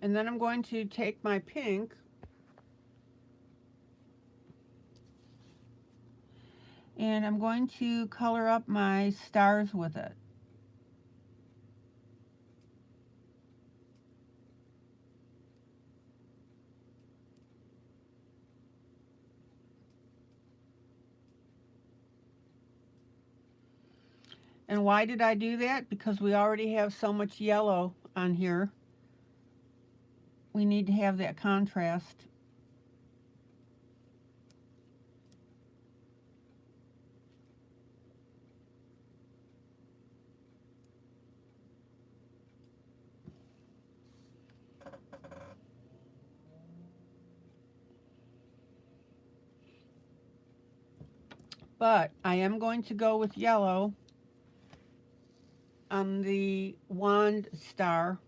And then I'm going to take my pink and I'm going to color up my stars with it. And why did I do that? Because we already have so much yellow on here. We need to have that contrast. But I am going to go with yellow on the wand star.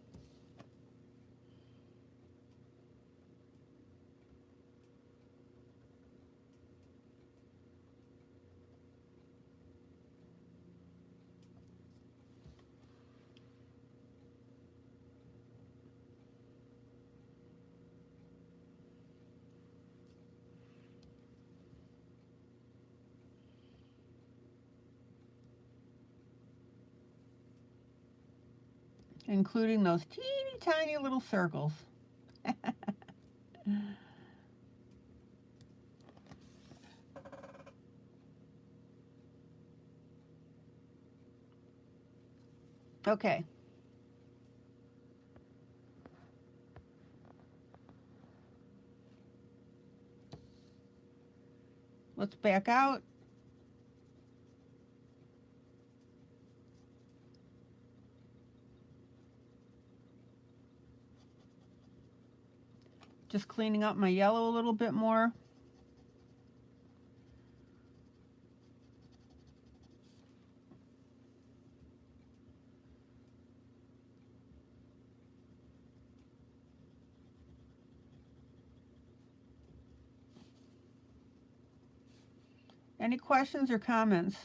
Including those teeny tiny little circles. Okay. Let's back out. Just cleaning up my yellow a little bit more. Any questions or comments?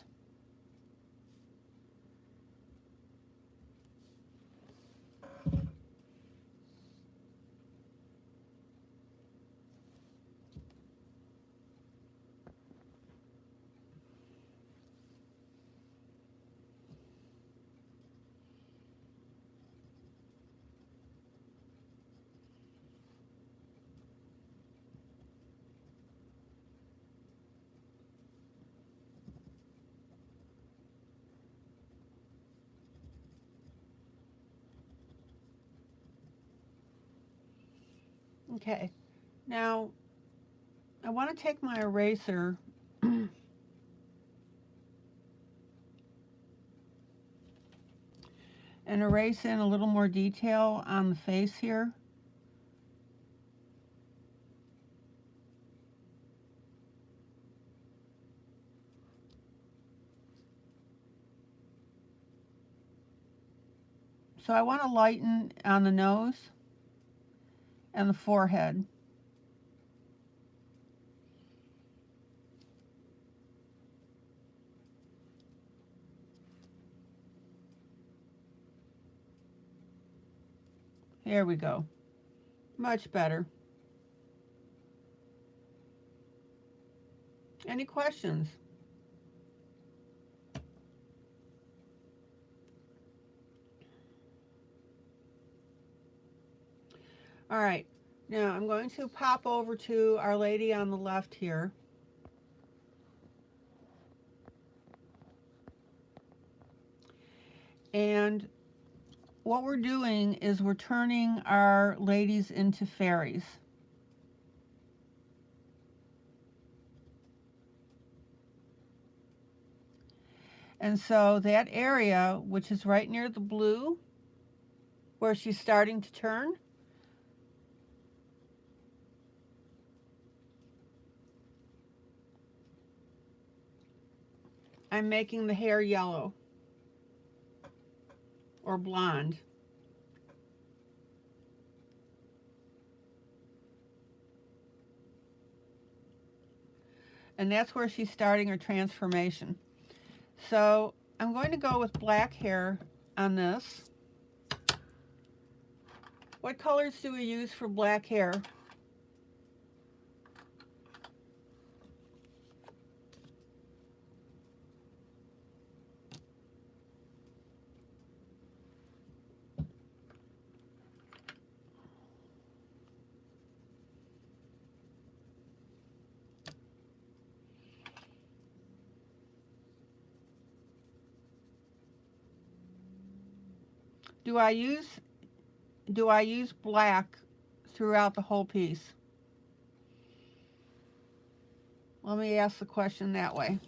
Okay, now I want to take my eraser and erase in a little more detail on the face here. So I want to lighten on the nose and the forehead. There we go. Much better. Any questions? All right, now I'm going to pop over to Our Lady on the left here. And what we're doing is we're turning our ladies into fairies. And so that area, which is right near the blue, where she's starting to turn, I'm making the hair yellow or blonde. And that's where she's starting her transformation. So I'm going to go with black hair on this. What colors do we use for black hair? Do I use black throughout the whole piece? Let me ask the question that way.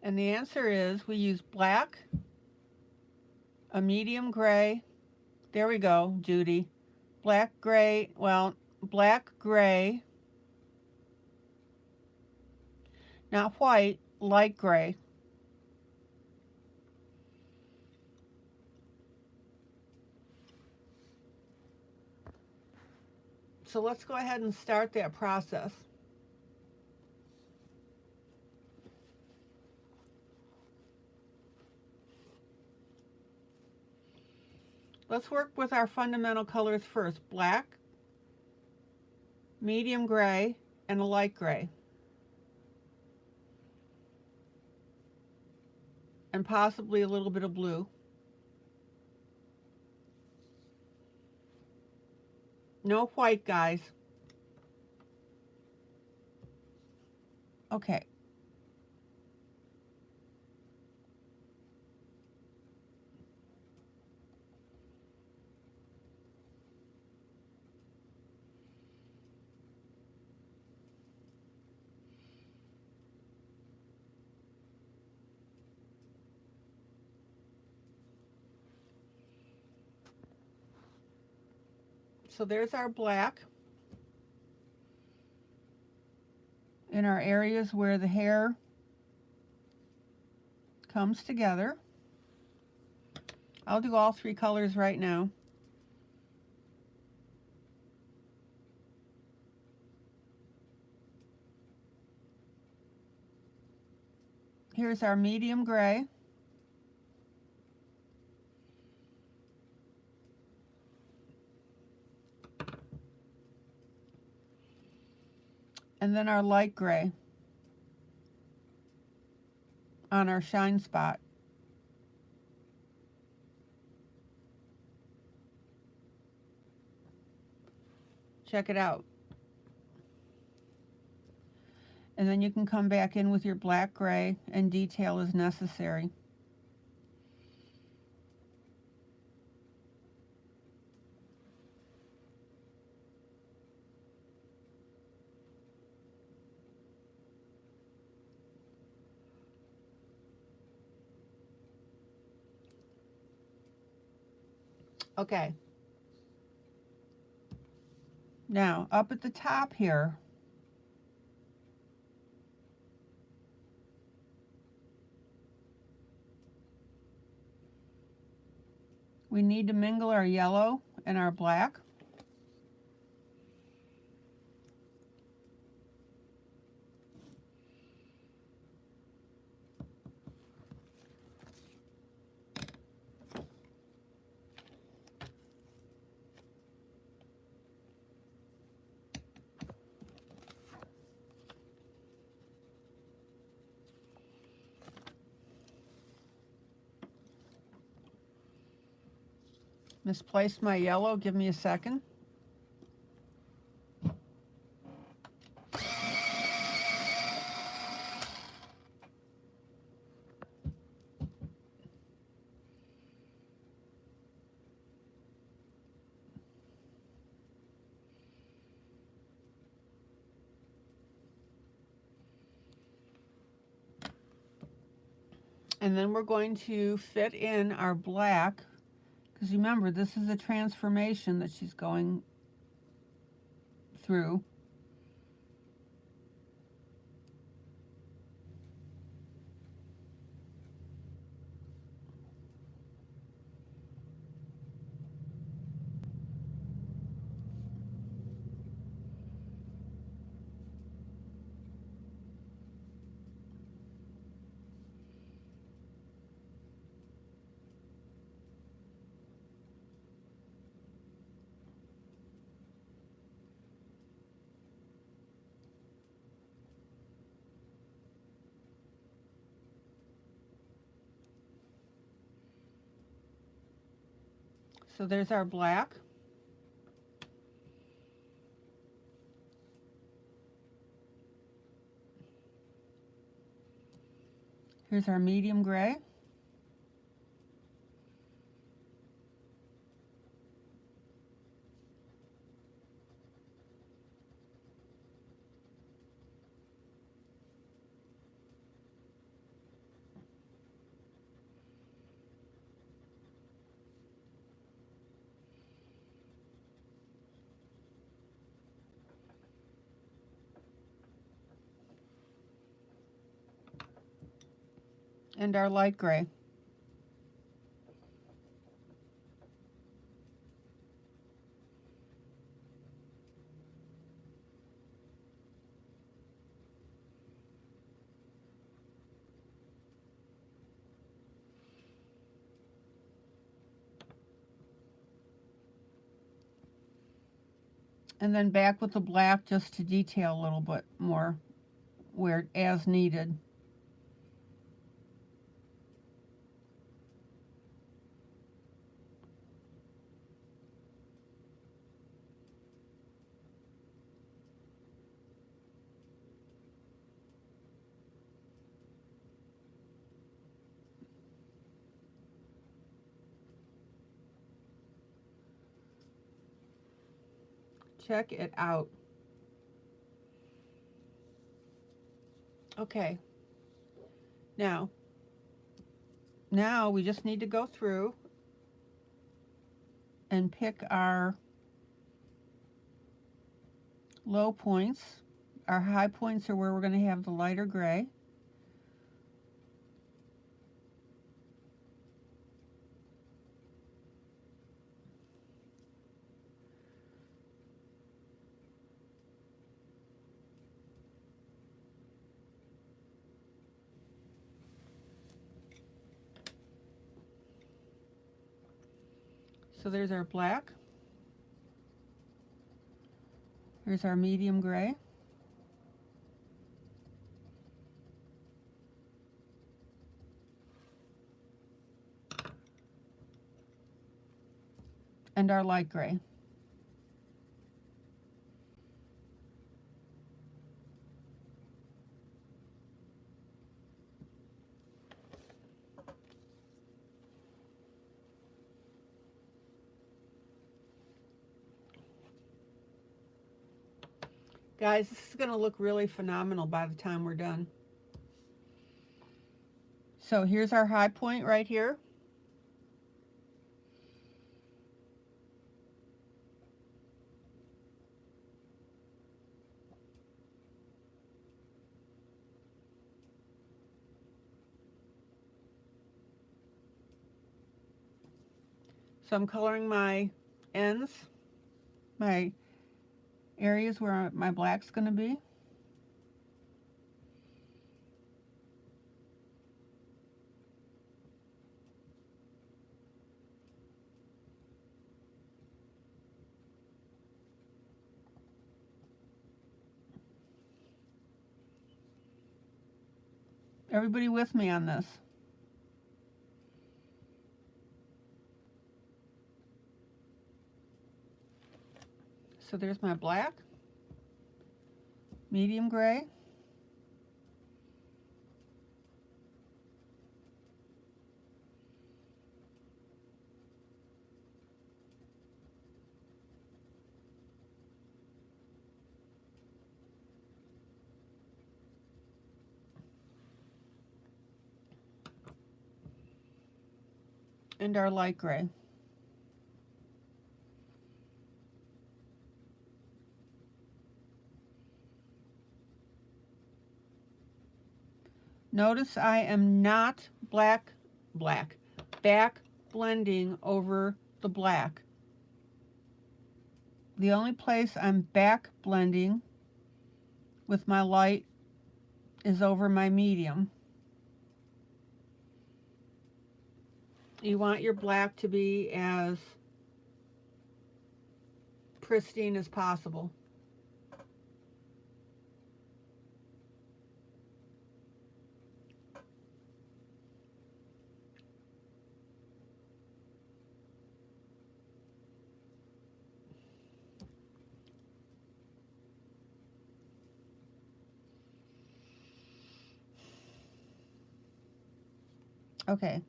And the answer is we use black, a medium gray. There we go, Judy. Black, gray, well, black, gray, not white, light gray. So let's go ahead and start that process. Let's work with our fundamental colors first. Black, medium gray, and a light gray. And possibly a little bit of blue. No white, guys. Okay. So there's our black in our areas where the hair comes together. I'll do all three colors right now. Here's our medium gray. And then our light gray on our shine spot. Check it out. And then you can come back in with your black gray and detail as necessary. Okay. Now, up at the top here, we need to mingle our yellow and our black. Misplaced my yellow. Give me a second. And then we're going to fit in our black, because remember, this is a transformation that she's going through. So there's our black. Here's our medium gray. And our light gray. And then back with the black just to detail a little bit more where as needed. Check it out. Okay. Now we just need to go through and pick our low points. Our high points are where we're going to have the lighter gray. So there's our black. Here's our medium gray. And our light gray. Guys, this is going to look really phenomenal by the time we're done. So here's our high point right here. So I'm coloring my ends, my areas where my black's going to be. Everybody with me on this? So there's my black, medium gray, and our light gray. Notice I am not back blending over the black. The only place I'm back blending with my light is over my medium. You want your black to be as pristine as possible. Okay.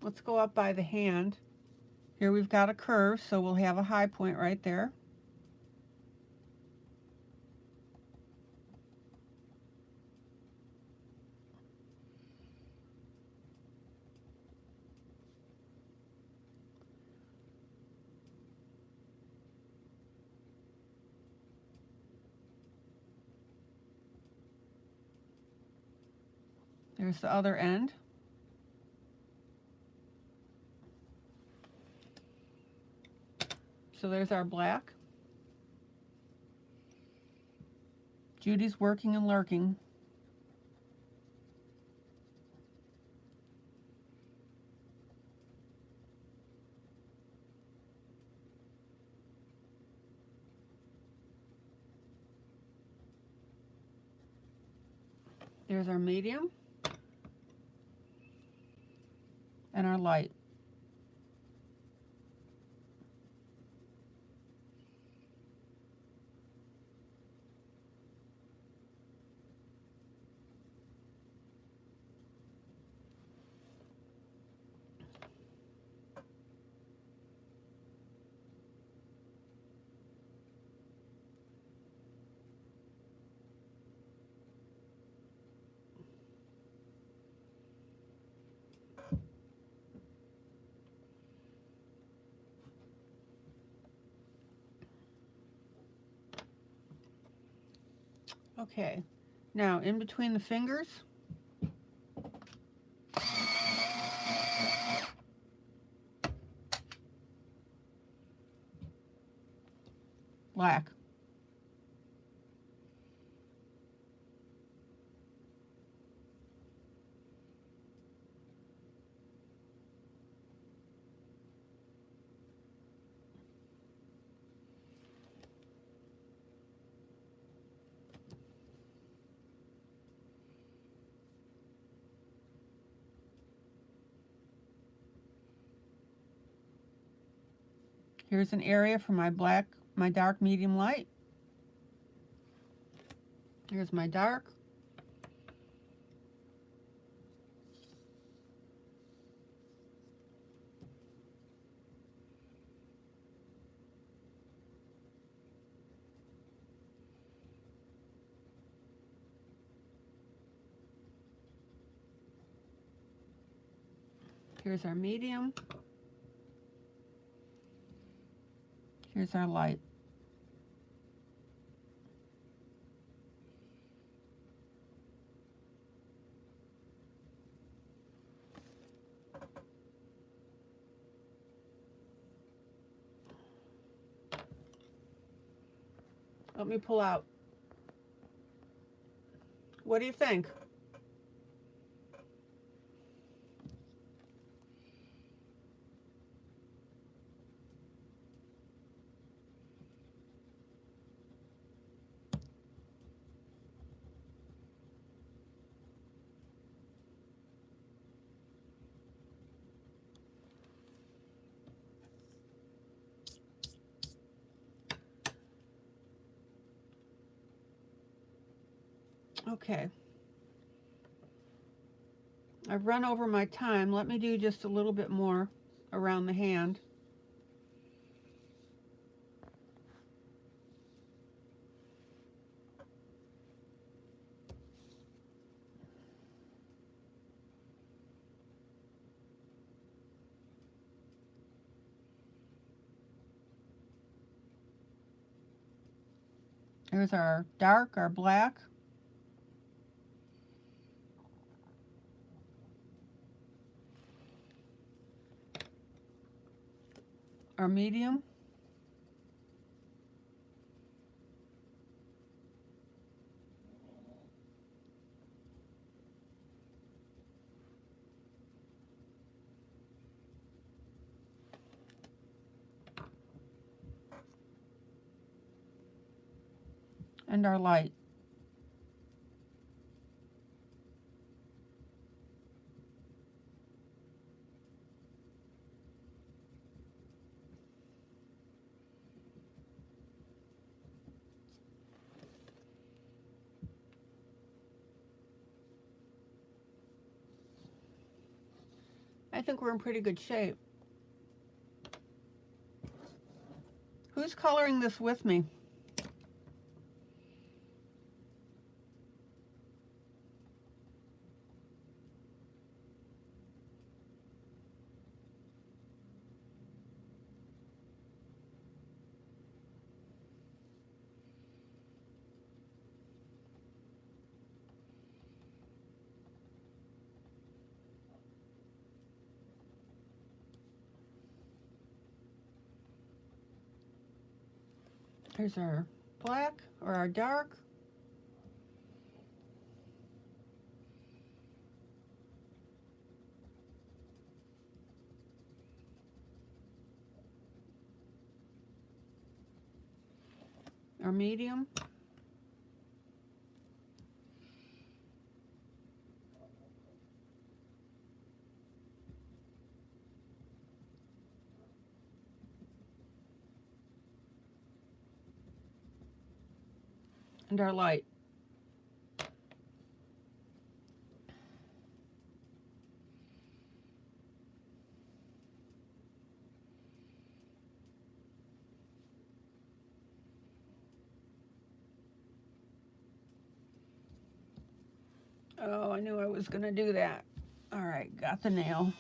Let's go up by the hand. Here we've got a curve, so we'll have a high point right there. There's the other end. So there's our black. Judy's working and lurking. There's our medium and our light. Okay, now in between the fingers, black. Here's an area for my black, my dark medium light. Here's my dark. Here's our medium. Here's our light. Let me pull out. What do you think? Okay. I've run over my time. Let me do just a little bit more around the hand. There's our dark, our black. Our medium. And our light. I think we're in pretty good shape. Who's coloring this with me? There's our black or our dark. Our medium. And our light. Oh, I knew I was going to do that. All right, got the nail.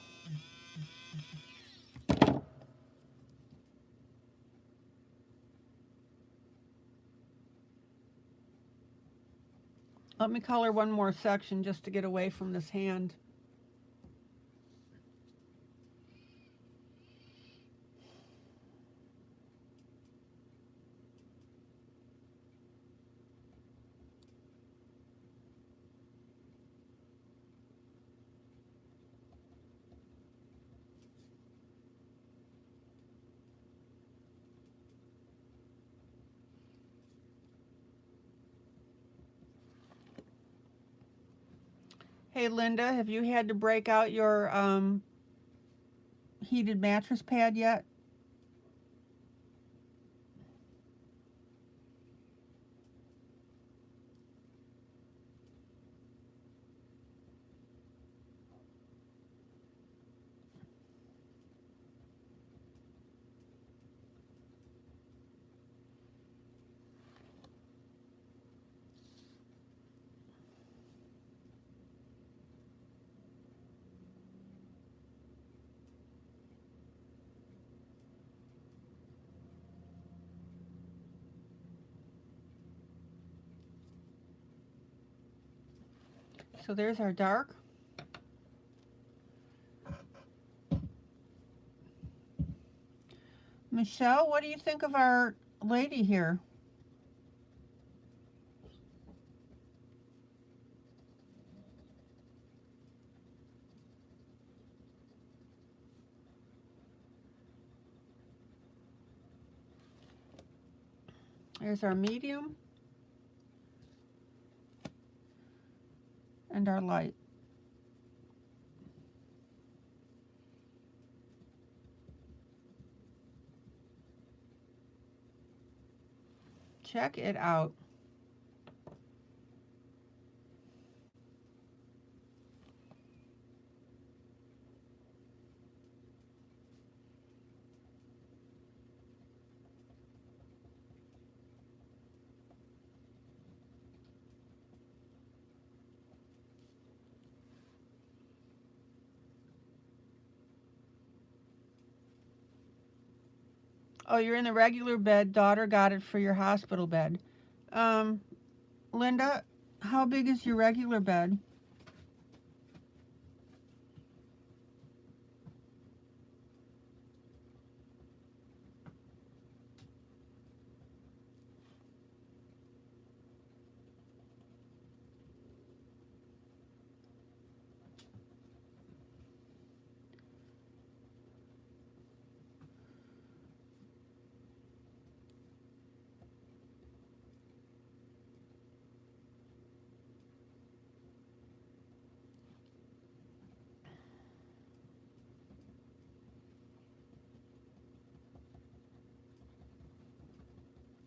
Let me color one more section just to get away from this hand. Hey, Linda, have you had to break out your heated mattress pad yet? So there's our dark. Michelle, what do you think of our lady here? There's our medium and our light. Check it out. Oh, you're in the regular bed. Daughter got it for your hospital bed. Linda, how big is your regular bed?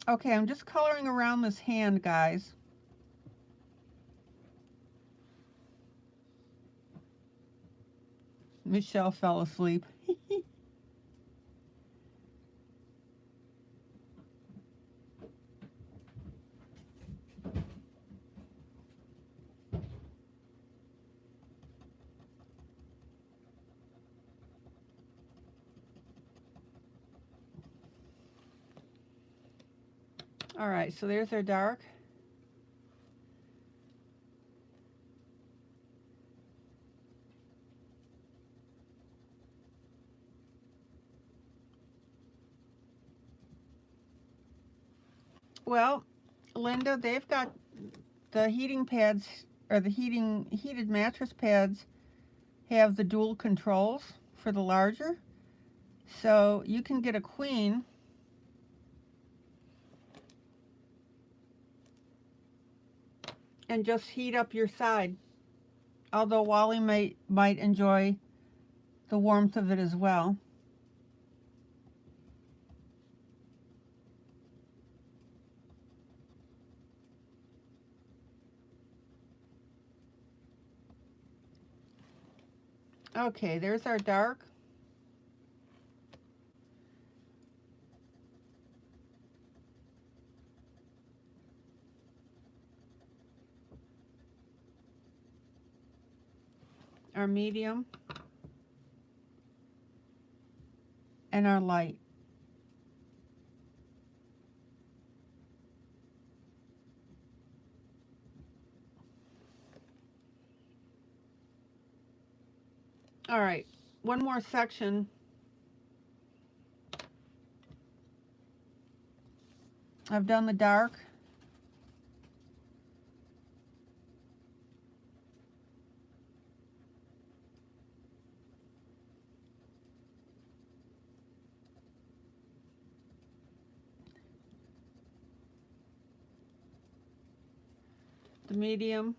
Okay, I'm just coloring around this hand, guys. Michelle fell asleep. All right, so there's our dark. Well, Linda, they've got the heating pads, or the heated mattress pads have the dual controls for the larger. So you can get a queen and just heat up your side. Although Wally might enjoy the warmth of it as well. Okay, there's our dark. Our medium. And our light. All right, one more section. I've done the dark. The medium.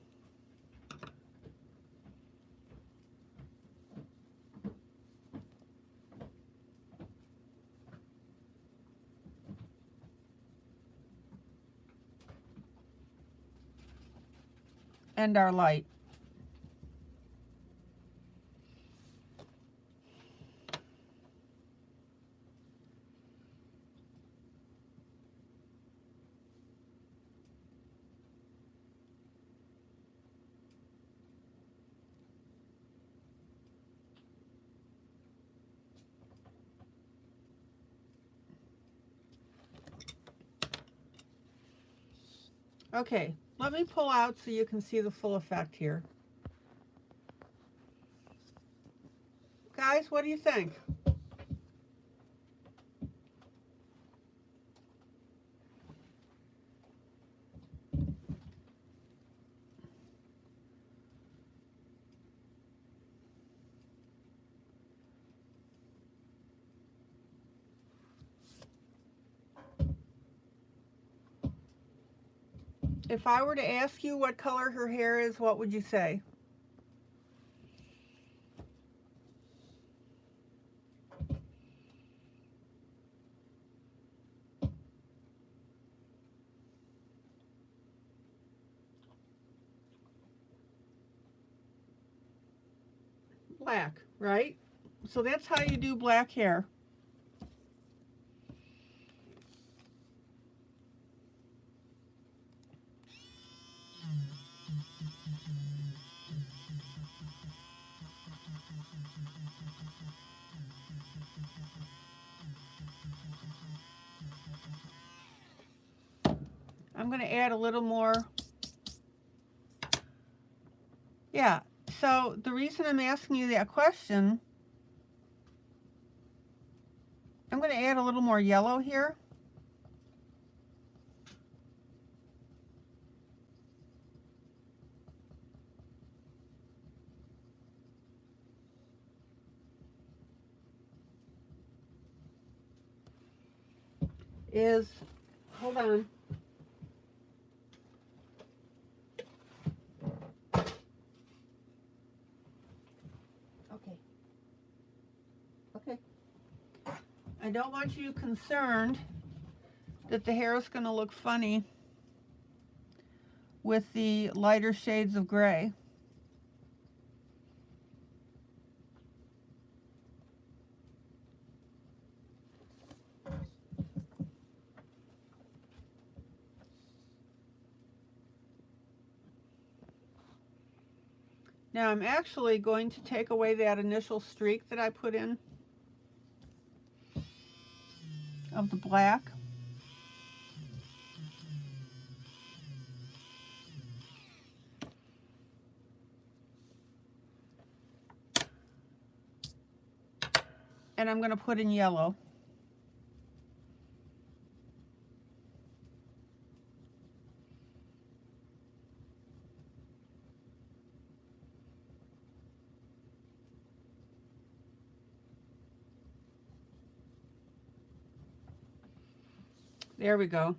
And our light. Okay, let me pull out so you can see the full effect here. Guys, what do you think? If I were to ask you what color her hair is, what would you say? Black, right? So that's how you do black hair. I'm going to add a little more. Yeah, so the reason I'm asking you that question, I'm going to add a little more yellow here. Hold on. Okay. I don't want you concerned that the hair is going to look funny with the lighter shades of gray. Now I'm actually going to take away that initial streak that I put in of the black. And I'm going to put in yellow. There we go.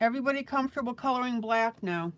Everybody comfortable coloring black now?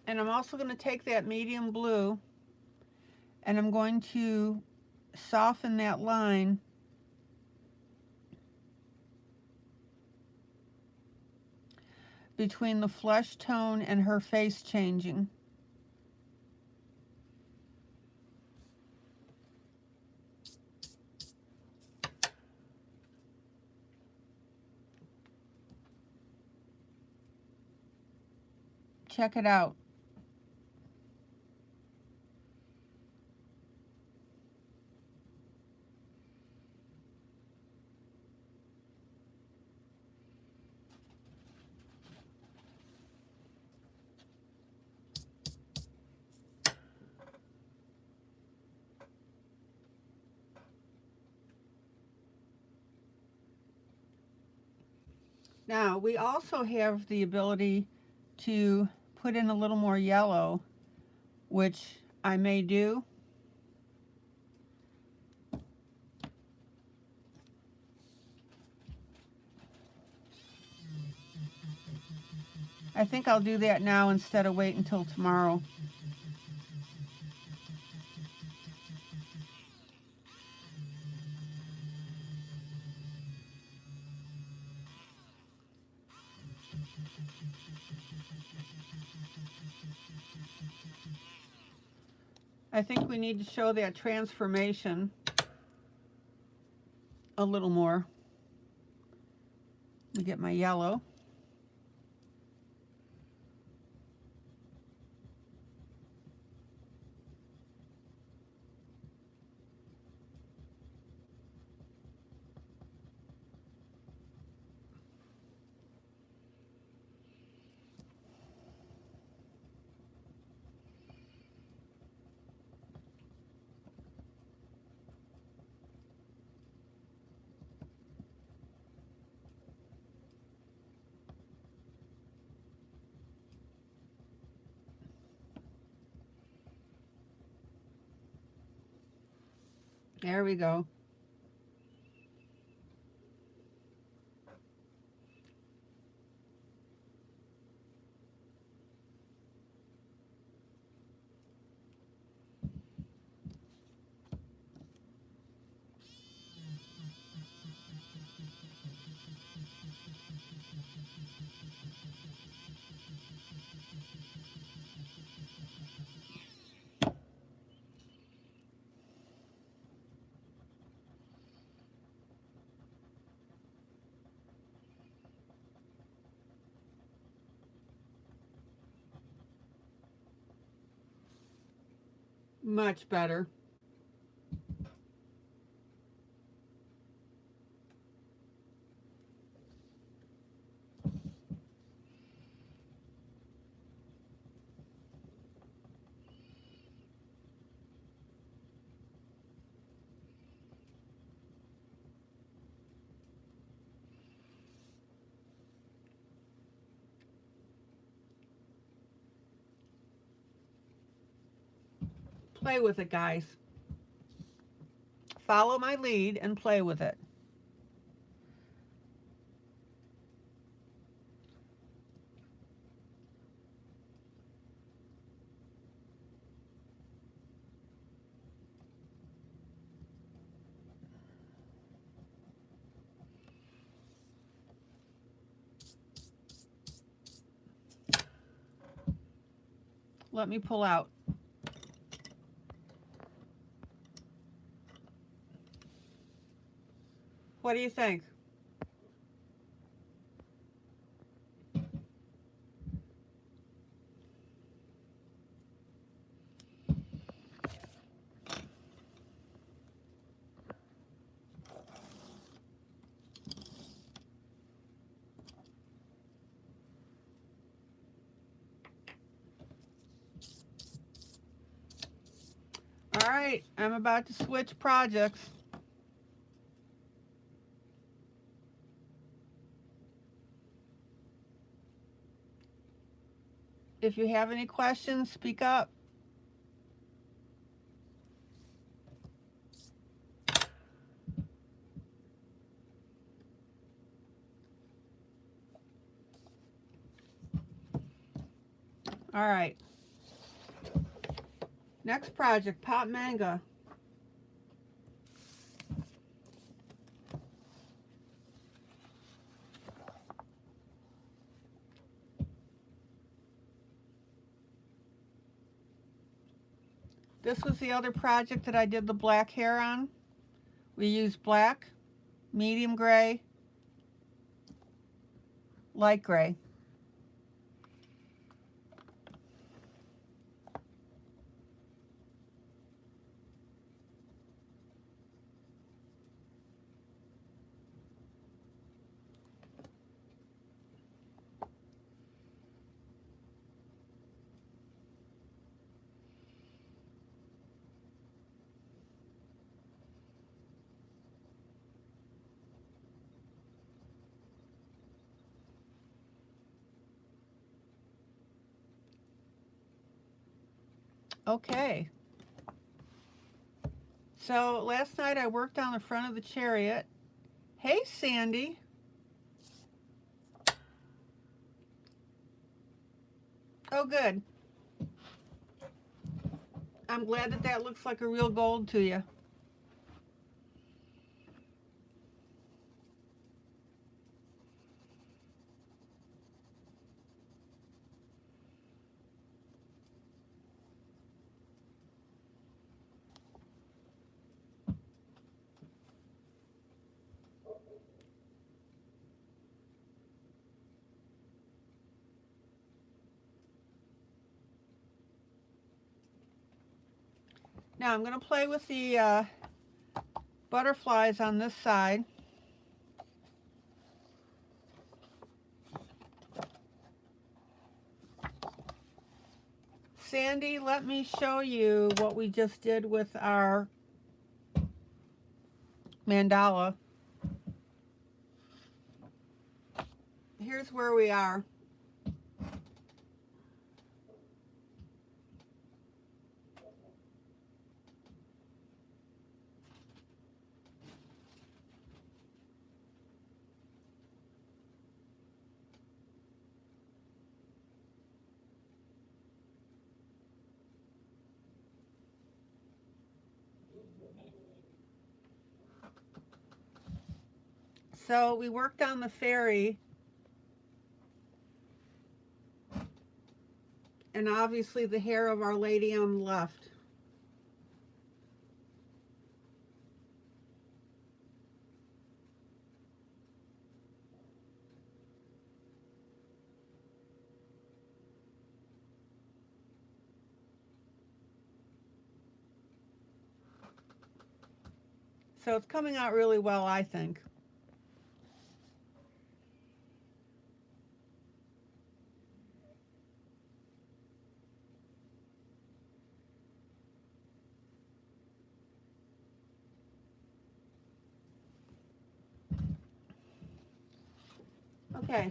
And I'm also going to take that medium blue and I'm going to soften that line between the flesh tone and her face changing. Check it out. Now, we also have the ability to put in a little more yellow, which I may do. I think I'll do that now instead of wait until tomorrow. I think we need to show that transformation a little more. Let me get my yellow. There we go. Much better. Play with it, guys. Follow my lead and play with it. Let me pull out. What do you think? All right, I'm about to switch projects. If you have any questions, speak up. All right. Next project, pot manga. This was the other project that I did the black hair on. We used black, medium gray, light gray. Okay. So last night I worked on the front of the chariot. Hey, Sandy. Oh, good. I'm glad that that looks like a real gold to you. Now I'm going to play with the butterflies on this side. Sandy, let me show you what we just did with our mandala. Here's where we are. So we worked on the fairy, and obviously the hair of Our Lady on the left. So it's coming out really well, I think. Okay.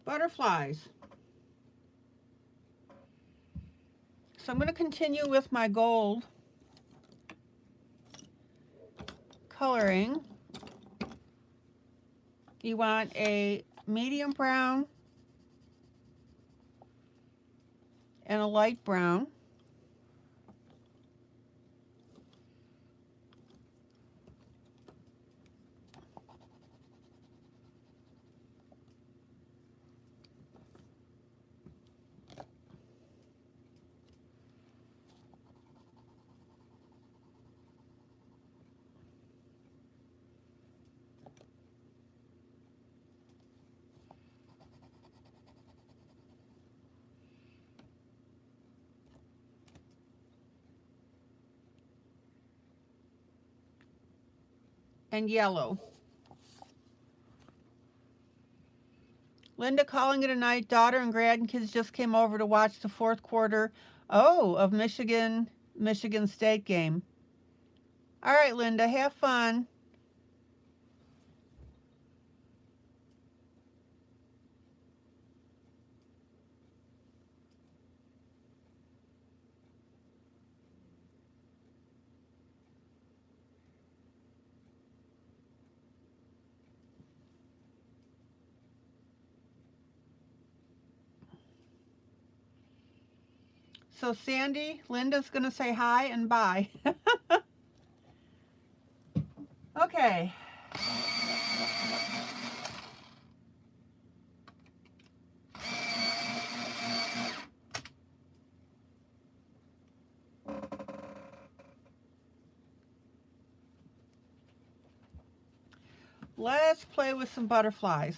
Butterflies. So I'm going to continue with my gold coloring. You want a medium brown and a light brown. And yellow. Linda calling it a night. Daughter and grandkids just came over to watch the fourth quarter, of Michigan State game. All right, Linda, have fun. So Sandy, Linda's going to say hi and bye. Okay. Let's play with some butterflies.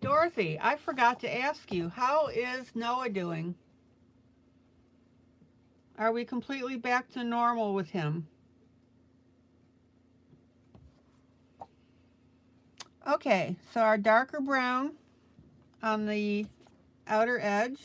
Dorothy, I forgot to ask you, how is Noah doing? Are we completely back to normal with him? Okay, so our darker brown on the outer edge.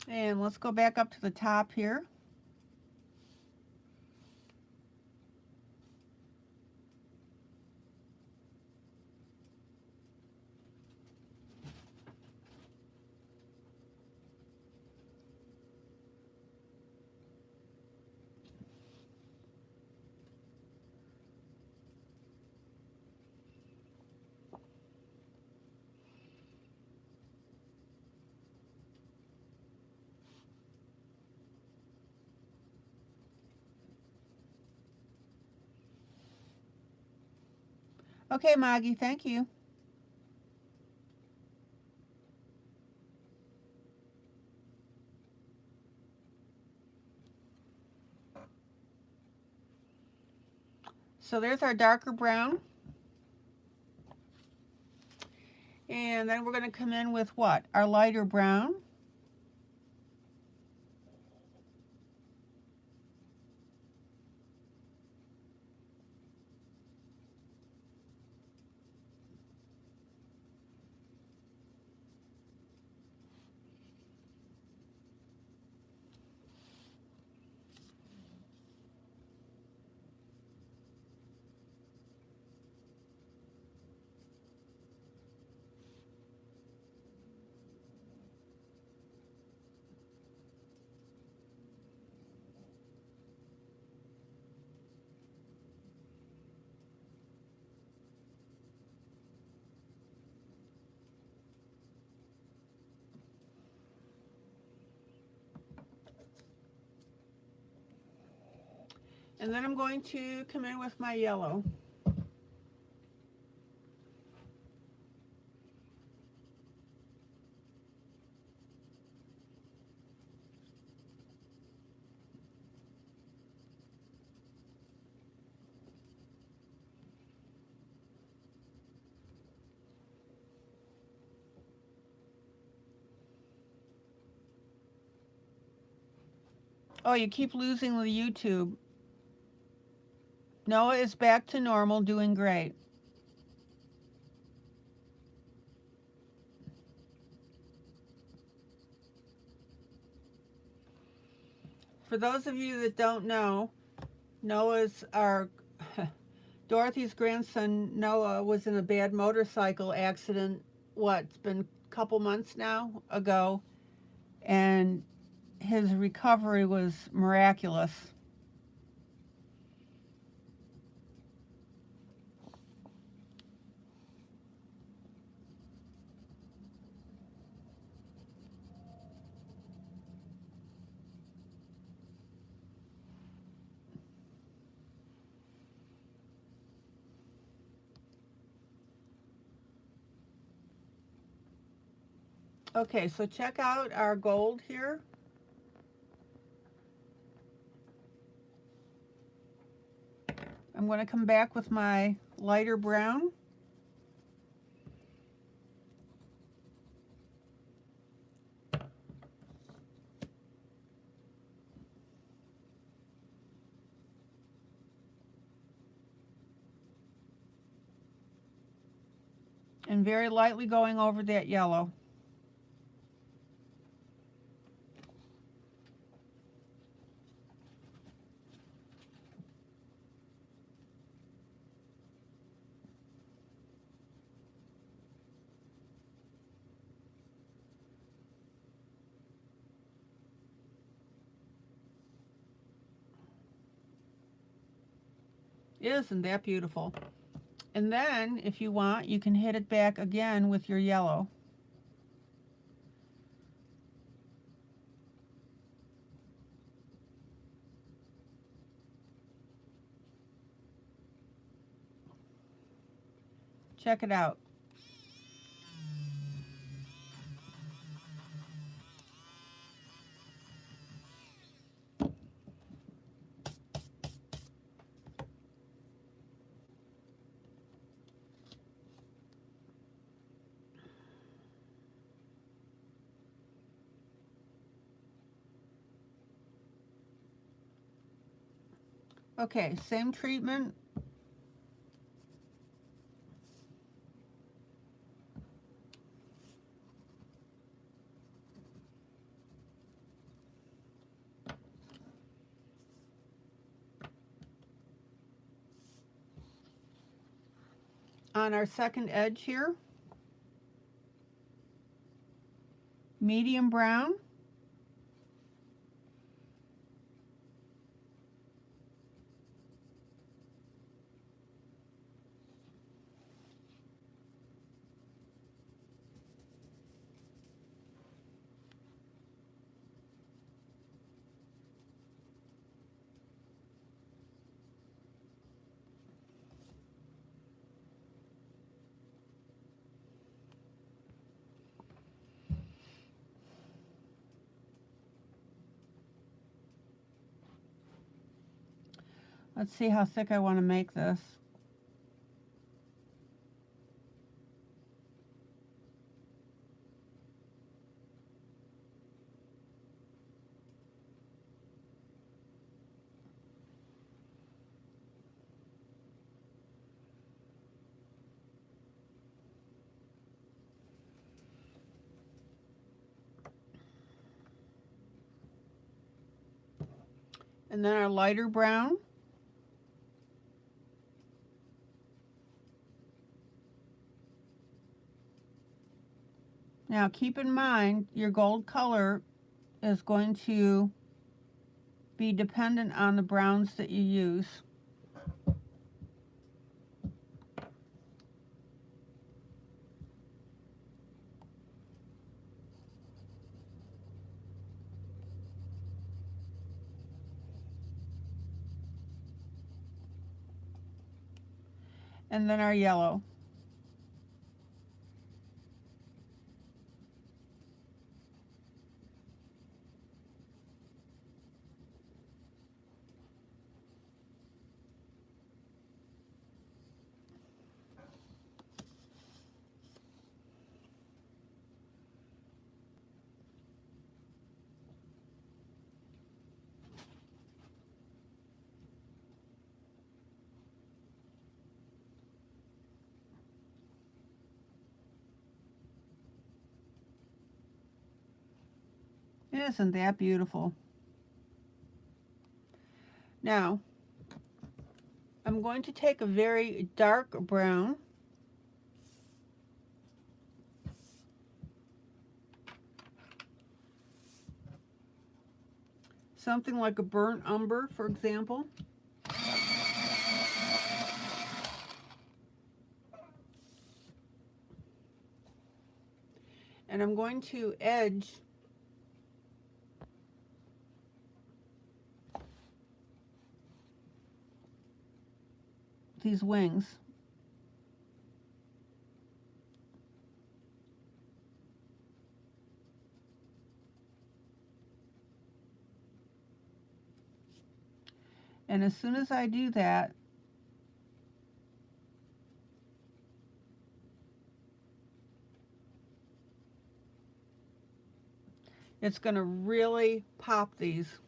And let's go back up to the top here. Okay, Maggie, thank you. So there's our darker brown. And then we're going to come in with what? Our lighter brown. And then I'm going to come in with my yellow. Oh, you keep losing the YouTube. Noah is back to normal, doing great. For those of you that don't know, Noah's our Dorothy's grandson Noah was in a bad motorcycle accident. It's been a couple months now ago, and his recovery was miraculous. Okay, so check out our gold here. I'm going to come back with my lighter brown. And very lightly going over that yellow. Isn't that beautiful? And then, if you want, you can hit it back again with your yellow. Check it out. Okay, same treatment. On our second edge here. Medium brown. Let's see how thick I want to make this. And then our lighter brown. Now keep in mind your gold color is going to be dependent on the browns that you use. And then our yellow. Isn't that beautiful? Now, I'm going to take a very dark brown something like a burnt umber, for example. And I'm going to edge these wings. And as soon as I do that, it's going to really pop these.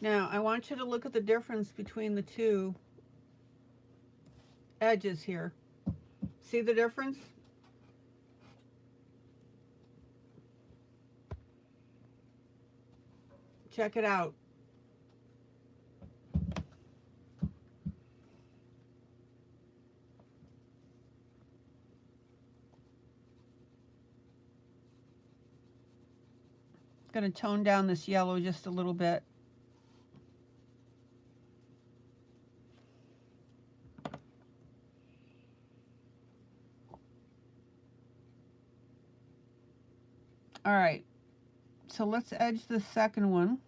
Now, I want you to look at the difference between the two edges here. See the difference? Check it out. Going to tone down this yellow just a little bit. All right, so let's edge the second one.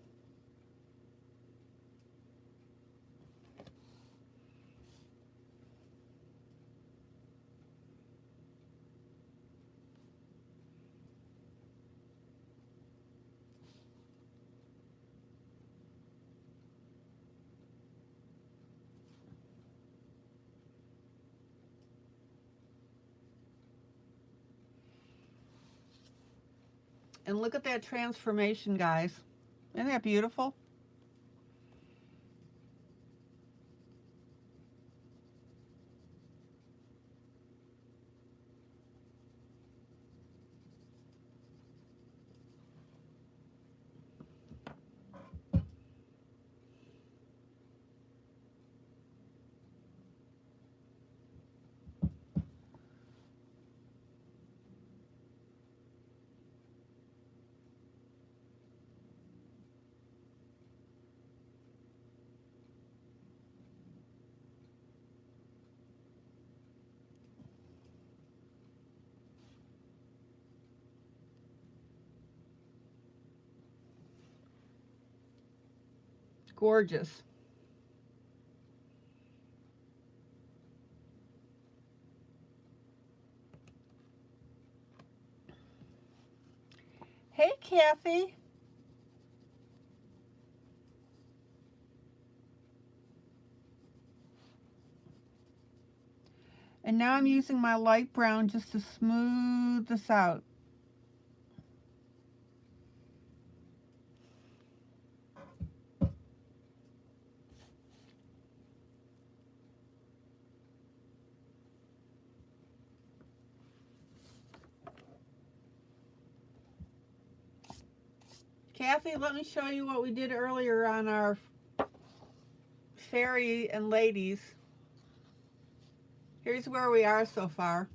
And look at that transformation, guys. Isn't that beautiful? gorgeous. Hey, Kathy. And now I'm using my light brown just to smooth this out. Kathy, let me show you what we did earlier on our fairy and ladies. Here's where we are so far.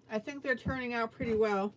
I think they're turning out pretty well.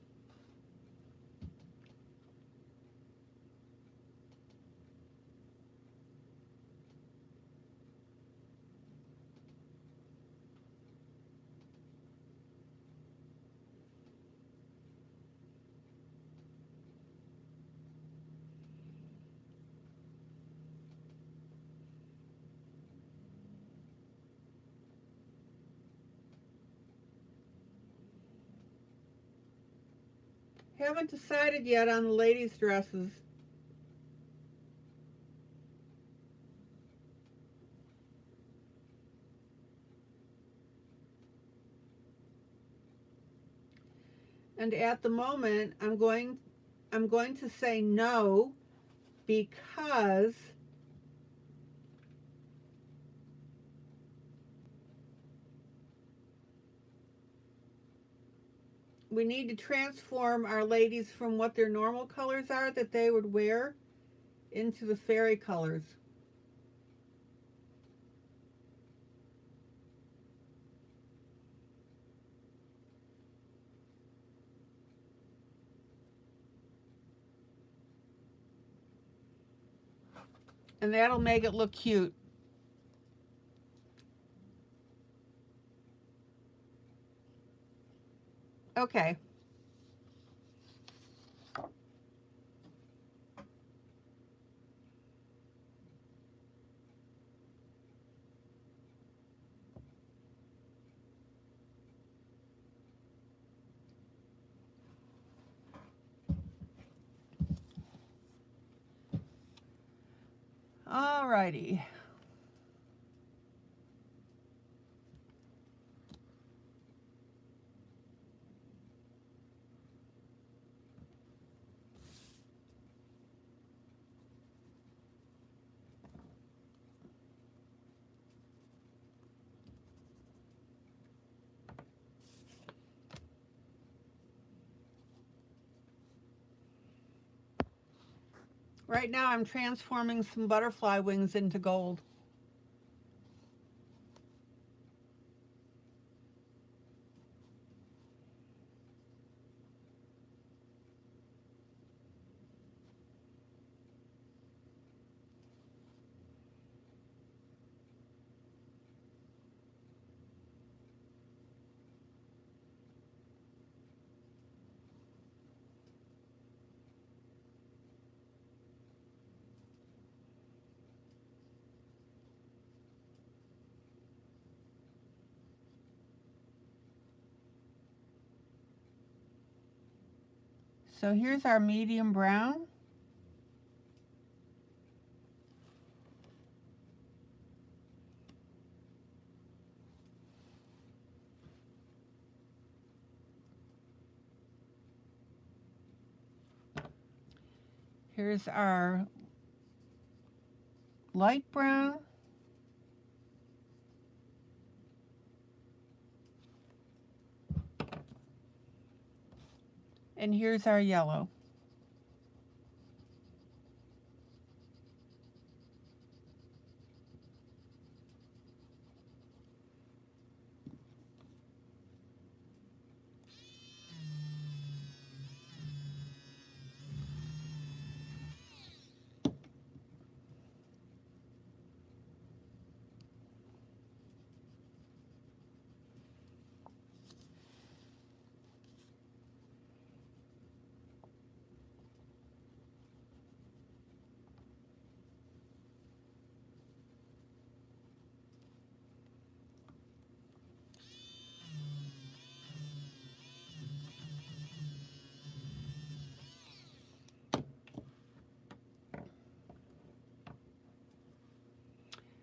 Haven't decided yet on the ladies' dresses. And at the moment, I'm going to say no, because we need to transform our ladies from what their normal colors are that they would wear into the fairy colors. And that'll make it look cute. Okay. Alrighty. Right now I'm transforming some butterfly wings into gold. So here's our medium brown. Here's our light brown. And here's our yellow.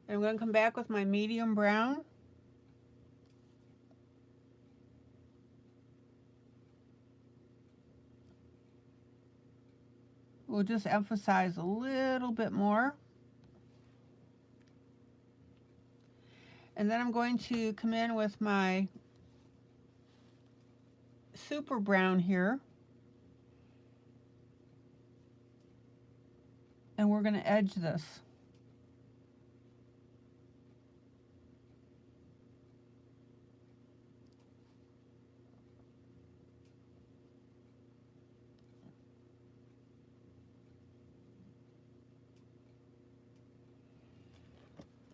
And I'm going to come back with my medium brown. We'll just emphasize a little bit more. And then I'm going to come in with my super brown here. And we're going to edge this.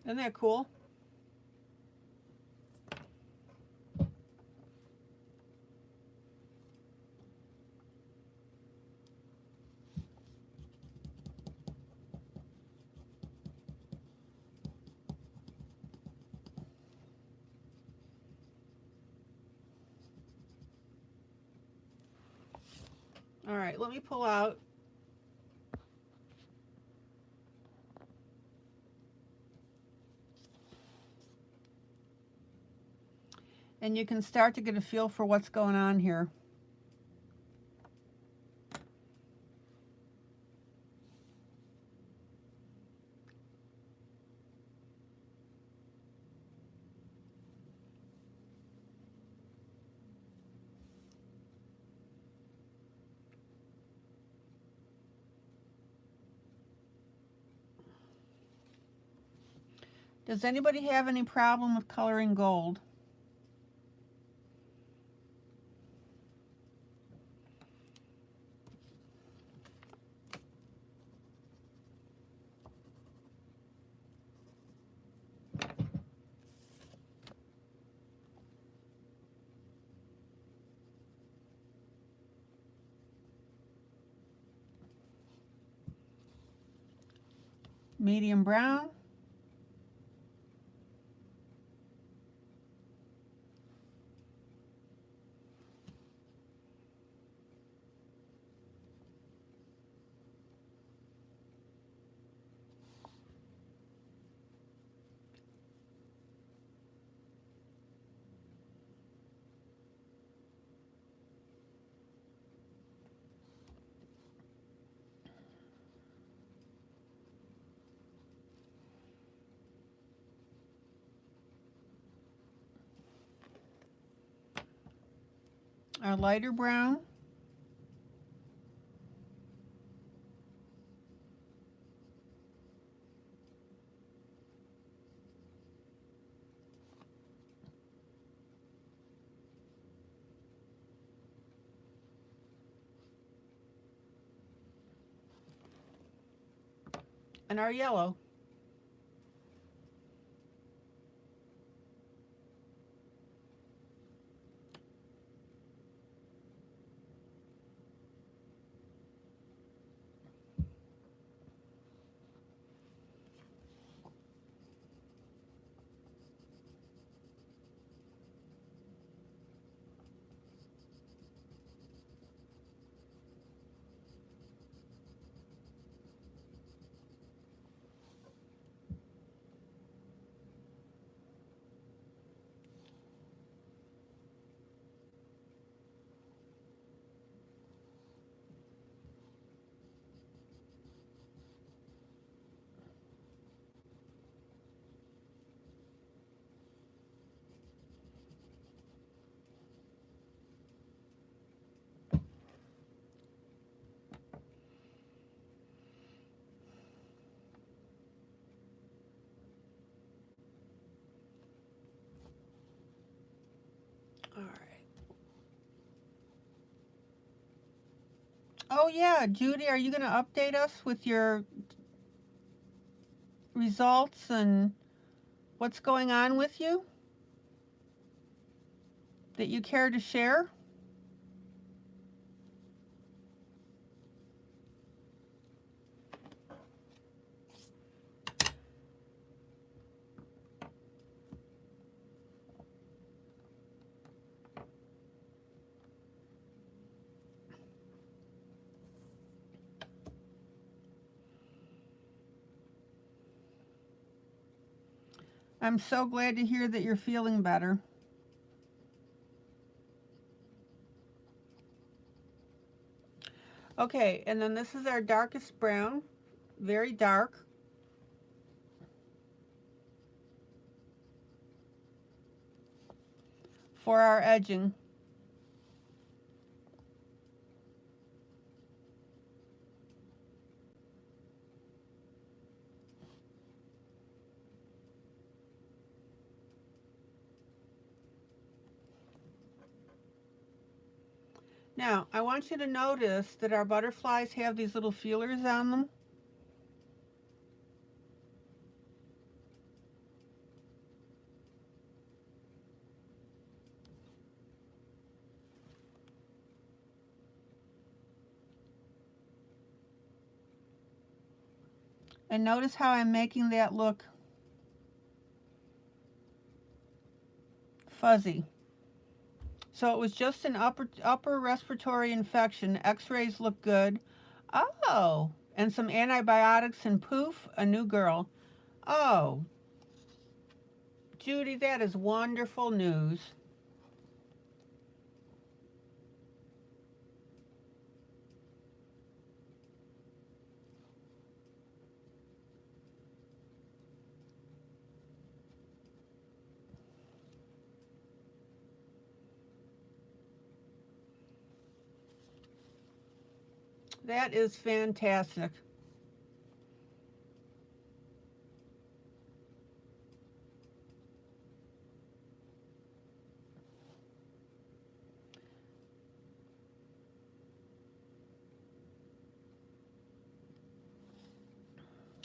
Isn't that cool? All right, let me pull out and you can start to get a feel for what's going on here. Does anybody have any problem with coloring gold? Medium brown. Our lighter brown. And our yellow. All right. Oh yeah, Judy, are you going to update us with your results and what's going on with you that you care to share? I'm so glad to hear that you're feeling better. Okay, and then this is our darkest brown, very dark. For our edging. Now, I want you to notice that our butterflies have these little feelers on them. And notice how I'm making that look fuzzy. So it was just an upper respiratory infection. X-rays look good. Oh, and some antibiotics and poof, a new girl. Oh, Judy, that is wonderful news. That is fantastic.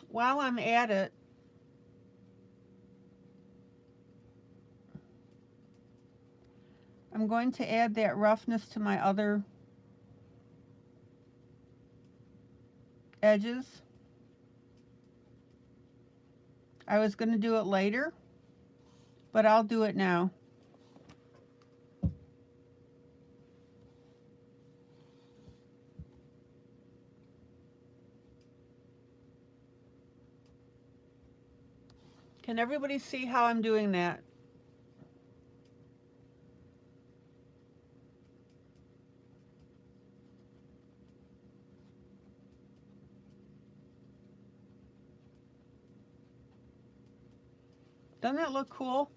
While I'm at it, I'm going to add that roughness to my other edges. I was going to do it later, but I'll do it now. Can everybody see how I'm doing that? Doesn't that look cool?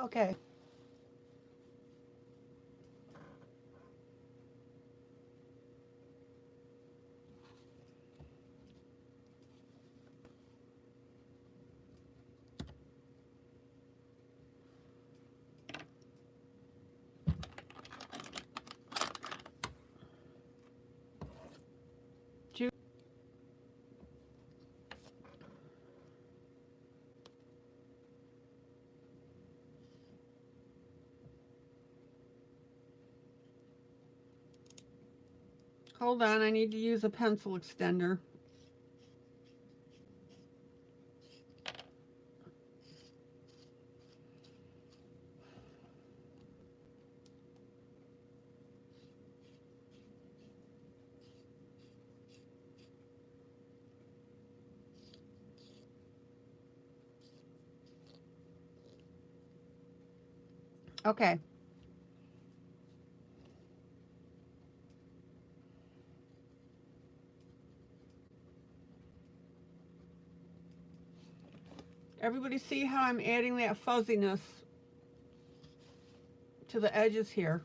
Okay. Hold on, I need to use a pencil extender. Okay. Everybody see how I'm adding that fuzziness to the edges here?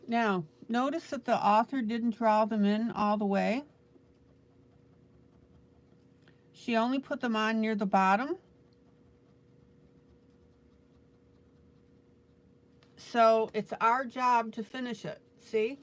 Now, notice that the author didn't draw them in all the way. She only put them on near the bottom. So it's our job to finish it. See?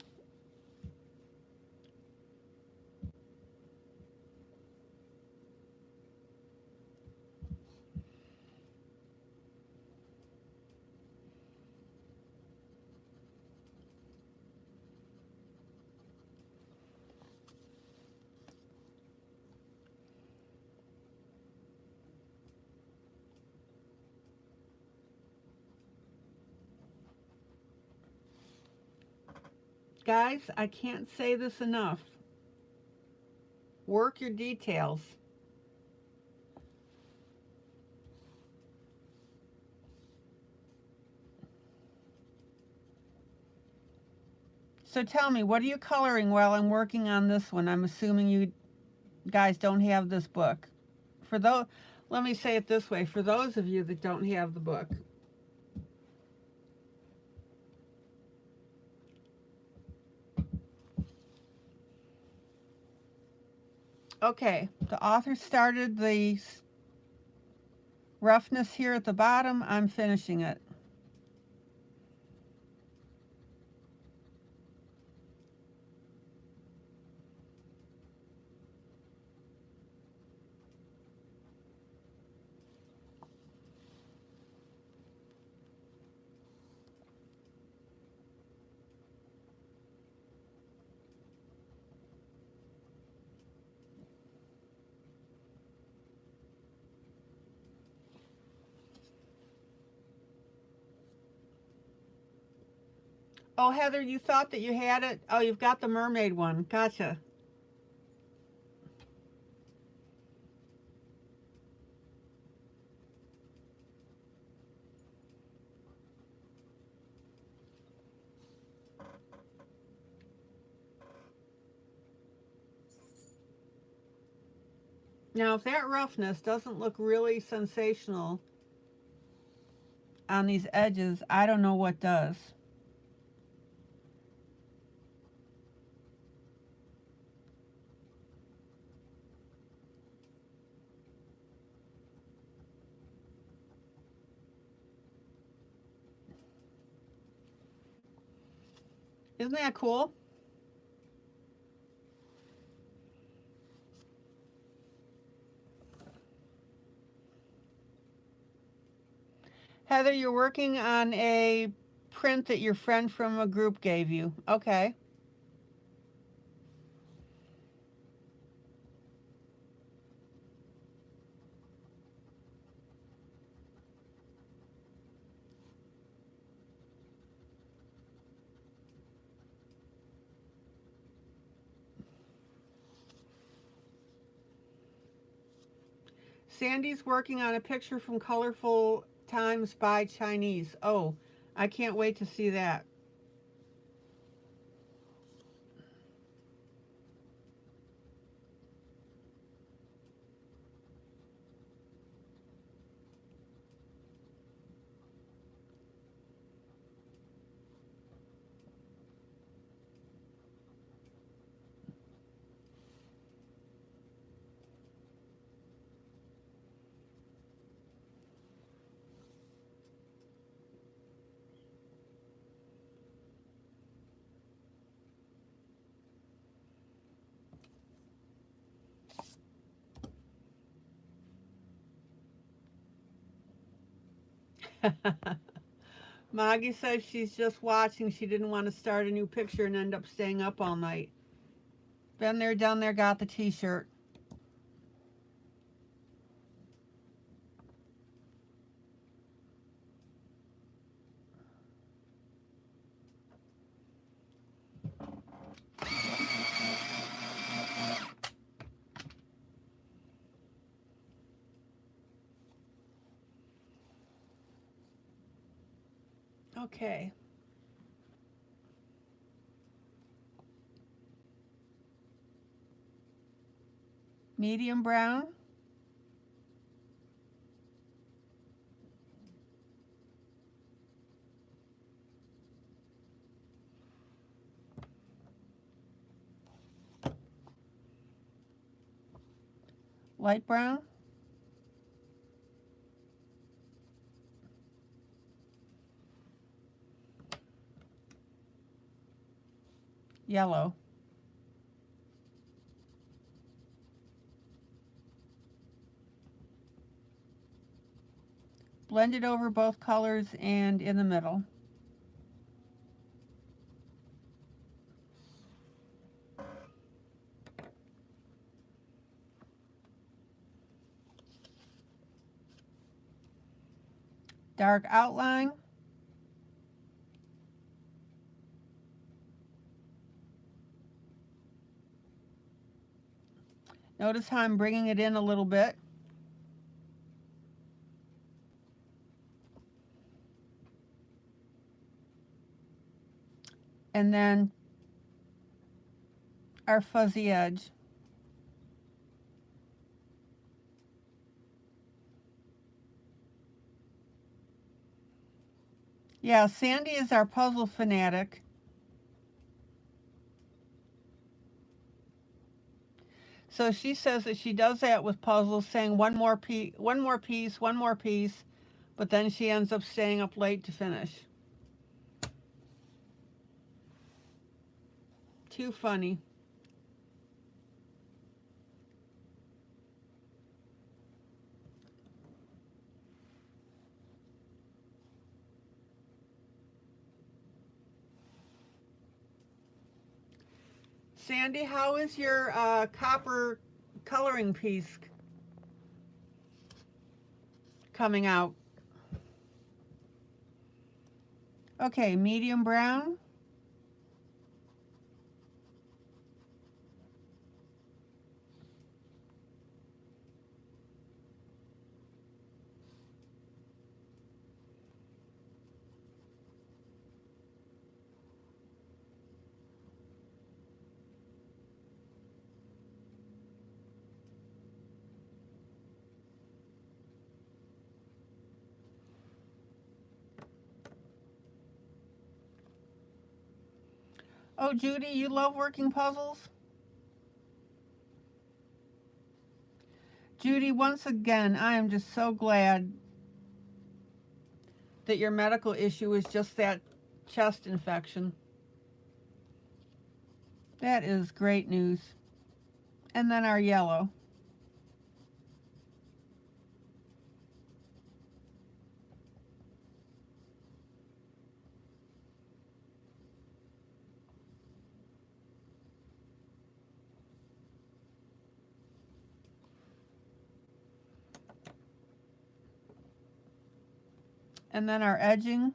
Guys, I can't say this enough. Work your details. So tell me, what are you coloring while I'm working on this one? I'm assuming you guys don't have this book. For those, let me say it this way, for those of you that don't have the book. Okay, the author started the roughness here at the bottom. I'm finishing it. Oh, Heather, you thought that you had it? Oh, you've got the mermaid one. Gotcha. Now, if that roughness doesn't look really sensational on these edges, I don't know what does. Isn't that cool? Heather, you're working on a print that your friend from a group gave you. Okay. Sandy's working on a picture from Colorful Times by Chinese. Oh, I can't wait to see that. Maggie says she's just watching. She didn't want to start a new picture and end up staying up all night. Been there, done there, got the t-shirt. Okay. Medium brown. light brown, yellow, blend it over both colors and in the middle. Dark outline, notice how I'm bringing it in a little bit. And then our fuzzy edge. Yeah, Sandy is our puzzle fanatic. So she says that she does that with puzzles, saying one more piece, but then she ends up staying up late to finish. Too funny. Sandy, how is your copper coloring piece coming out? Okay, medium brown. Oh, Judy, you love working puzzles? Judy, once again, I am just so glad that your medical issue is just that chest infection. That is great news. And then our yellow. And then our edging.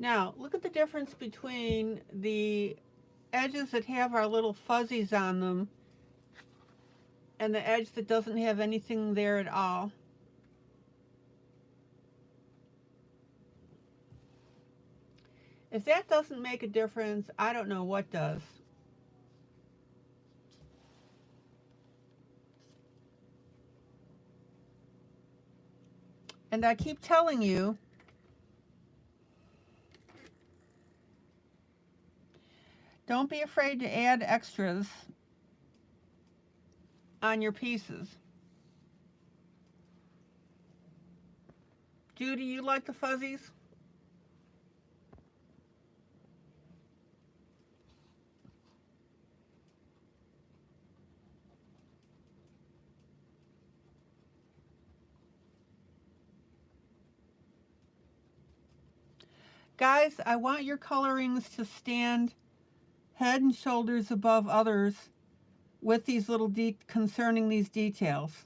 Now, look at the difference between the edges that have our little fuzzies on them and the edge that doesn't have anything there at all. If that doesn't make a difference, I don't know what does. And I keep telling you, don't be afraid to add extras on your pieces. Judy, you like the fuzzies? Guys, I want your colorings to stand head and shoulders above others with these little concerning these details.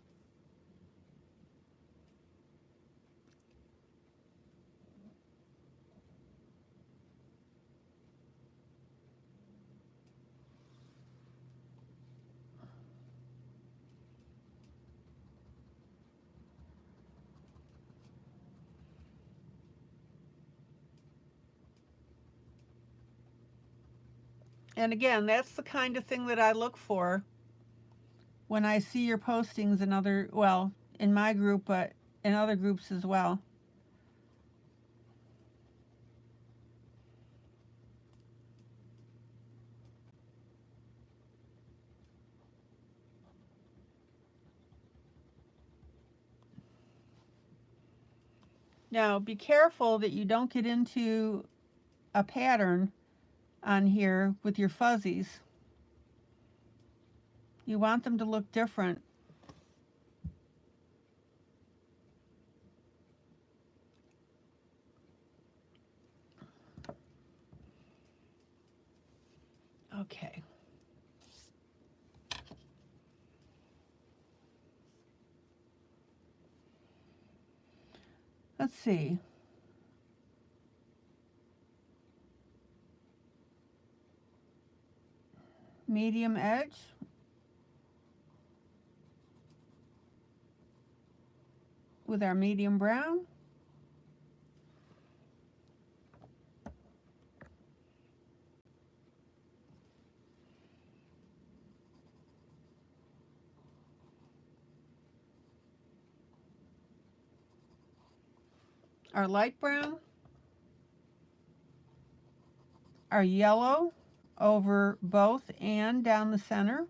And again, that's the kind of thing that I look for when I see your postings in other, well, in my group, but in other groups as well. Now, be careful that you don't get into a pattern on here with your fuzzies. You want them to look different. Okay. Let's see. Medium edge. With our medium brown. Our light brown. Our yellow over both and down the center.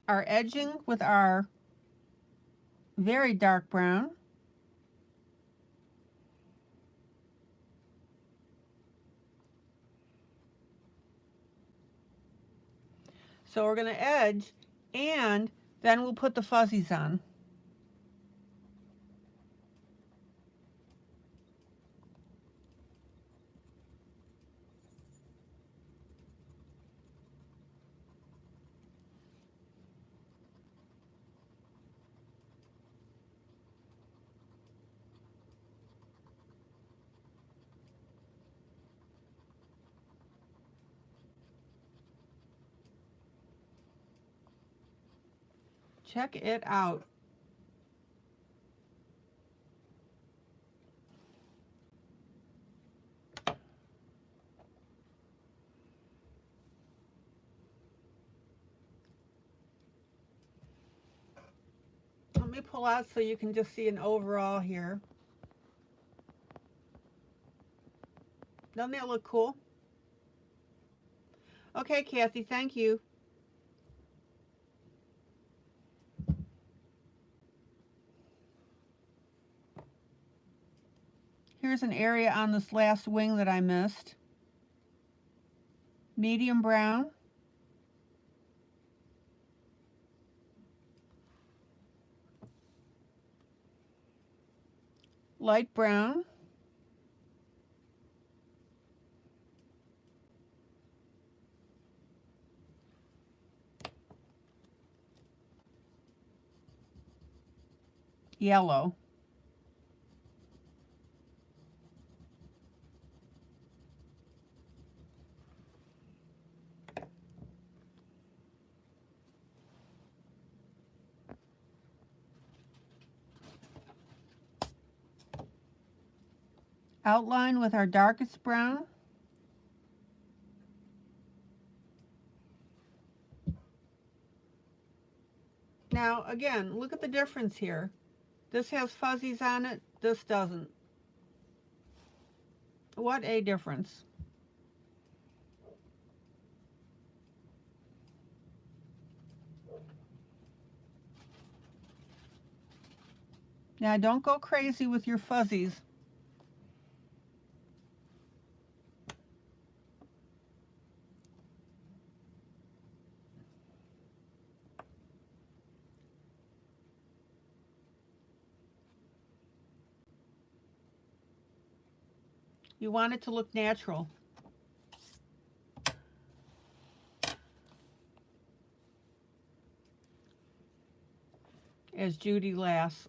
Our edging with our very dark brown. So we're going to edge, and then we'll put the fuzzies on. Check it out. Let me pull out so you can just see an overall here. Doesn't that look cool? Okay, Kathy, thank you. Here's an area on this last wing that I missed. Medium brown. Light brown. Yellow. Outline with our darkest brown. Now, again, look at the difference here. This has fuzzies on it, this doesn't. What a difference. Now, don't go crazy with your fuzzies. You want it to look natural. As Judy laughs.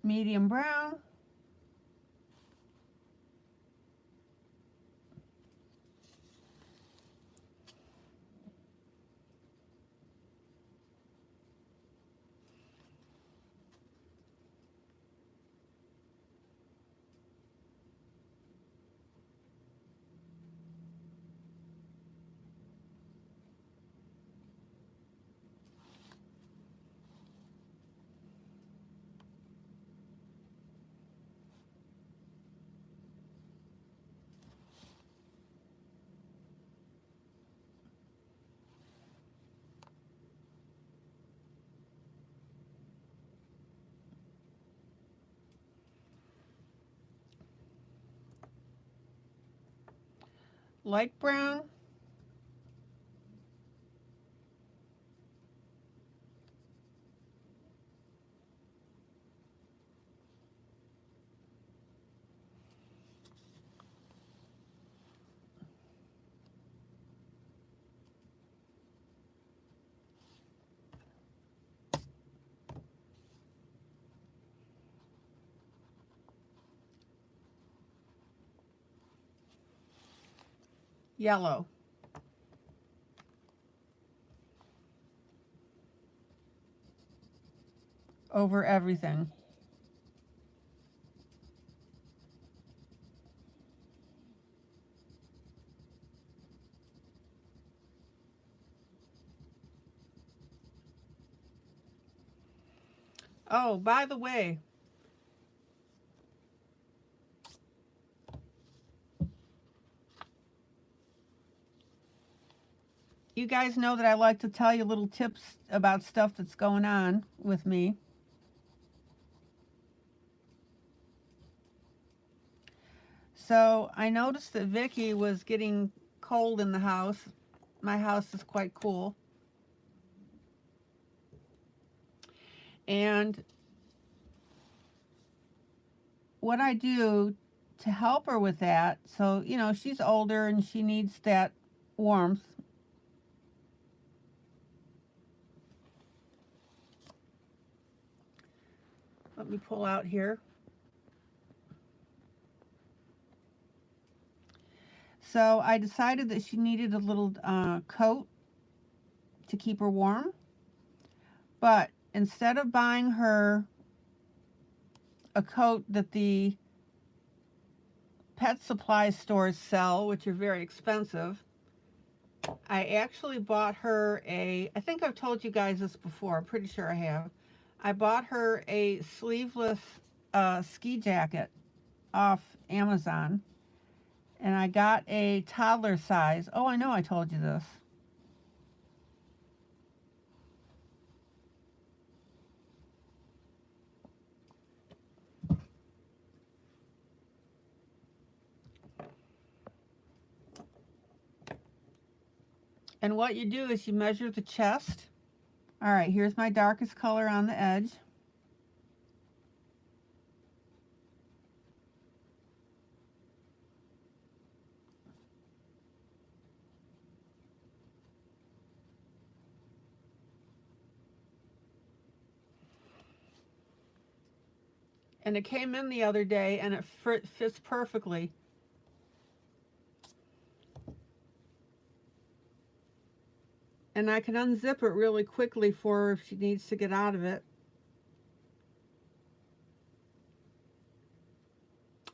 medium brown, light brown, yellow. Over everything. Oh, by the way, you guys know that I like to tell you little tips about stuff that's going on with me. So I noticed that Vicky was getting cold in the house. My house is quite cool. And what I do to help her with that, so, you know, she's older and she needs that warmth. Let me pull out here. So I decided that she needed a little coat to keep her warm. But instead of buying her a coat that the pet supply stores sell, which are very expensive, I actually bought her I think I've told you guys this before, I'm pretty sure I have. I bought her a sleeveless ski jacket off Amazon. And I got a toddler size. Oh, I know I told you this. And what you do is you measure the chest. All right, here's my darkest color on the edge. And it came in the other day and it fits perfectly. And I can unzip it really quickly for her if she needs to get out of it.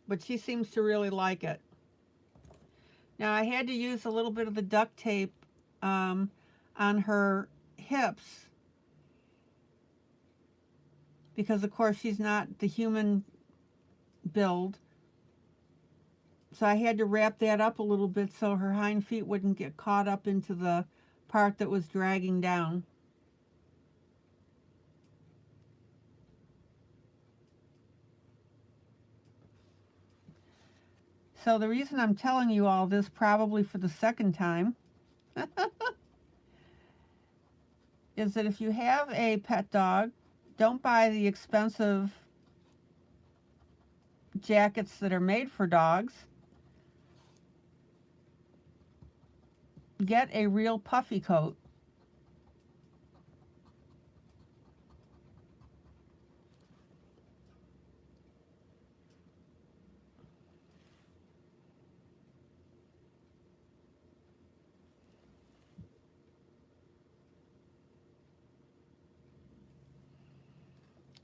But she seems to really like it. Now I had to use a little bit of the duct tape on her hips because of course she's not the human build. So I had to wrap that up a little bit so her hind feet wouldn't get caught up into the part that was dragging down. So the reason I'm telling you all this, probably for the second time, is that if you have a pet dog, don't buy the expensive jackets that are made for dogs. Get a real puffy coat.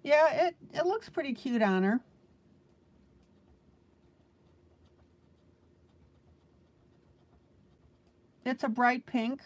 Yeah, it looks pretty cute on her. It's a bright pink.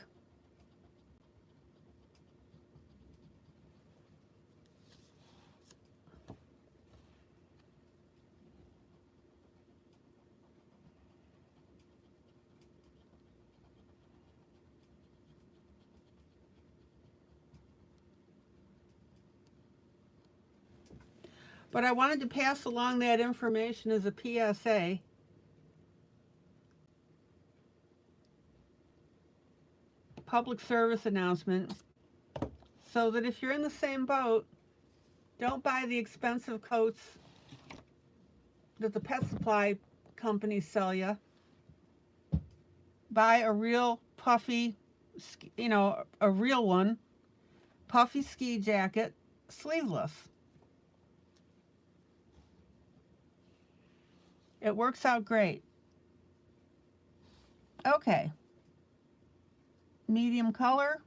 But I wanted to pass along that information as a PSA. Public service announcement. So that if you're in the same boat, don't buy the expensive coats that the pet supply companies sell you. Buy a real puffy, a real one, puffy ski jacket, sleeveless. It works out great. Okay. Medium color.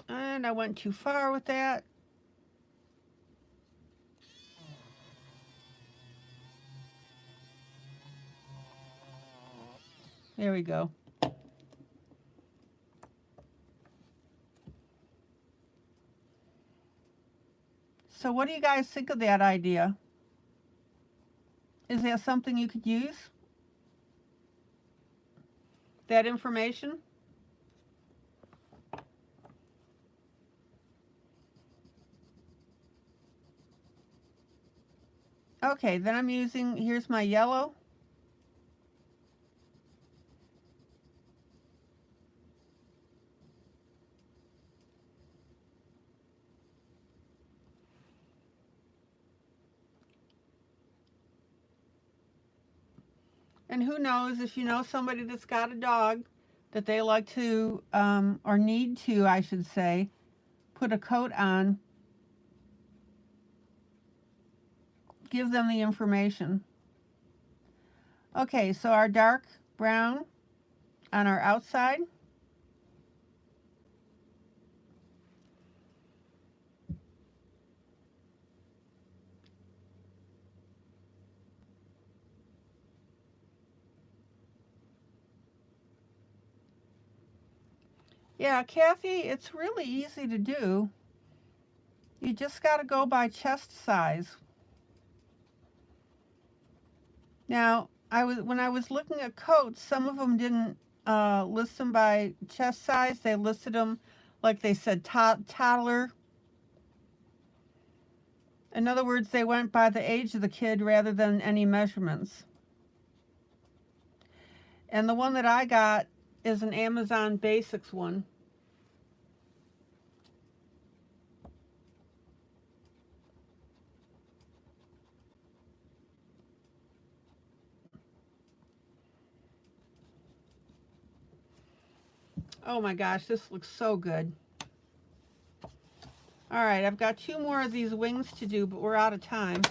And I went too far with that. There we go. So what do you guys think of that idea? Is that something you could use? That information? Okay, then I'm using, here's my yellow. And who knows, if you know somebody that's got a dog that they like to, or need to, I should say, put a coat on, give them the information. Okay, so our dark brown on our outside. Yeah, Kathy, it's really easy to do. You just got to go by chest size. Now, when I was looking at coats, some of them didn't list them by chest size. They listed them like they said toddler. In other words, they went by the age of the kid rather than any measurements. And the one that I got is an Amazon Basics one. Oh my gosh, this looks so good. All right, I've got 2 more of these wings to do, but we're out of time.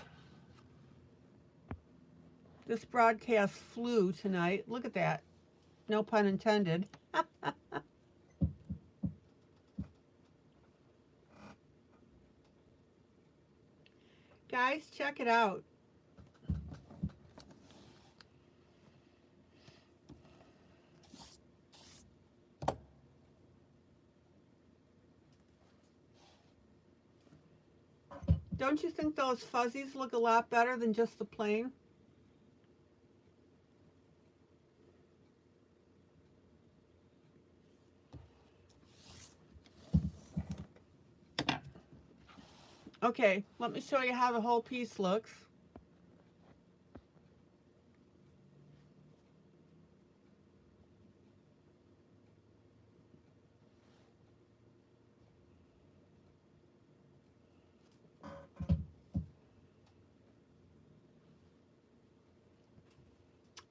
This broadcast flew tonight. Look at that. No pun intended. Guys, check it out. Don't you think those fuzzies look a lot better than just the plain? Okay, let me show you how the whole piece looks.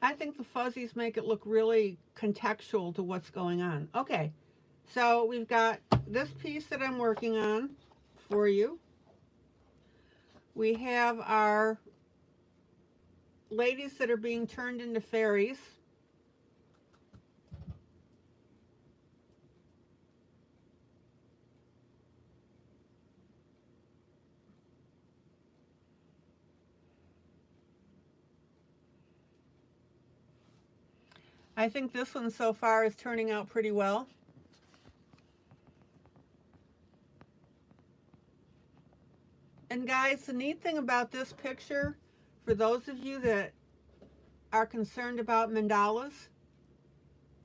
I think the fuzzies make it look really contextual to what's going on. Okay, so we've got this piece that I'm working on for you. We have our ladies that are being turned into fairies. I think this one so far is turning out pretty well. And guys, the neat thing about this picture, for those of you that are concerned about mandalas,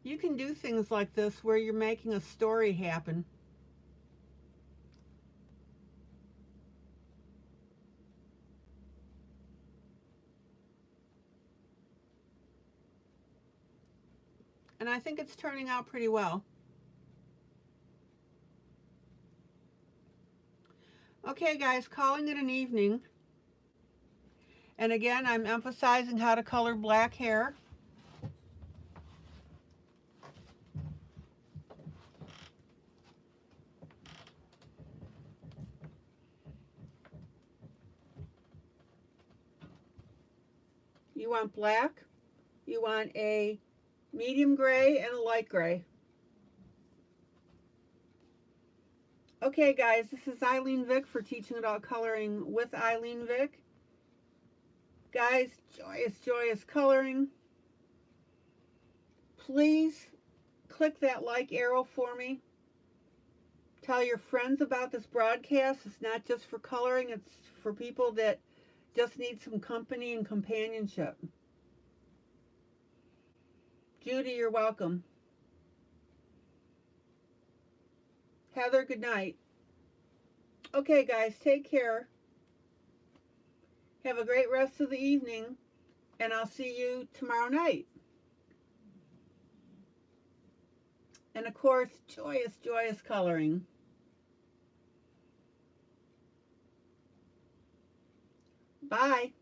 you can do things like this where you're making a story happen. And I think it's turning out pretty well. Okay guys, calling it an evening. And again, I'm emphasizing how to color black hair. You want black, you want a medium gray and a light gray. Okay guys, this is ILene Vick for Teaching Adult Coloring with ILene Vick. Guys, joyous, joyous coloring. Please click that like arrow for me. Tell your friends about this broadcast. It's not just for coloring, it's for people that just need some company and companionship. Judy, you're welcome. Heather, good night. Okay, guys, take care. Have a great rest of the evening, and I'll see you tomorrow night. And of course, joyous, joyous coloring. Bye.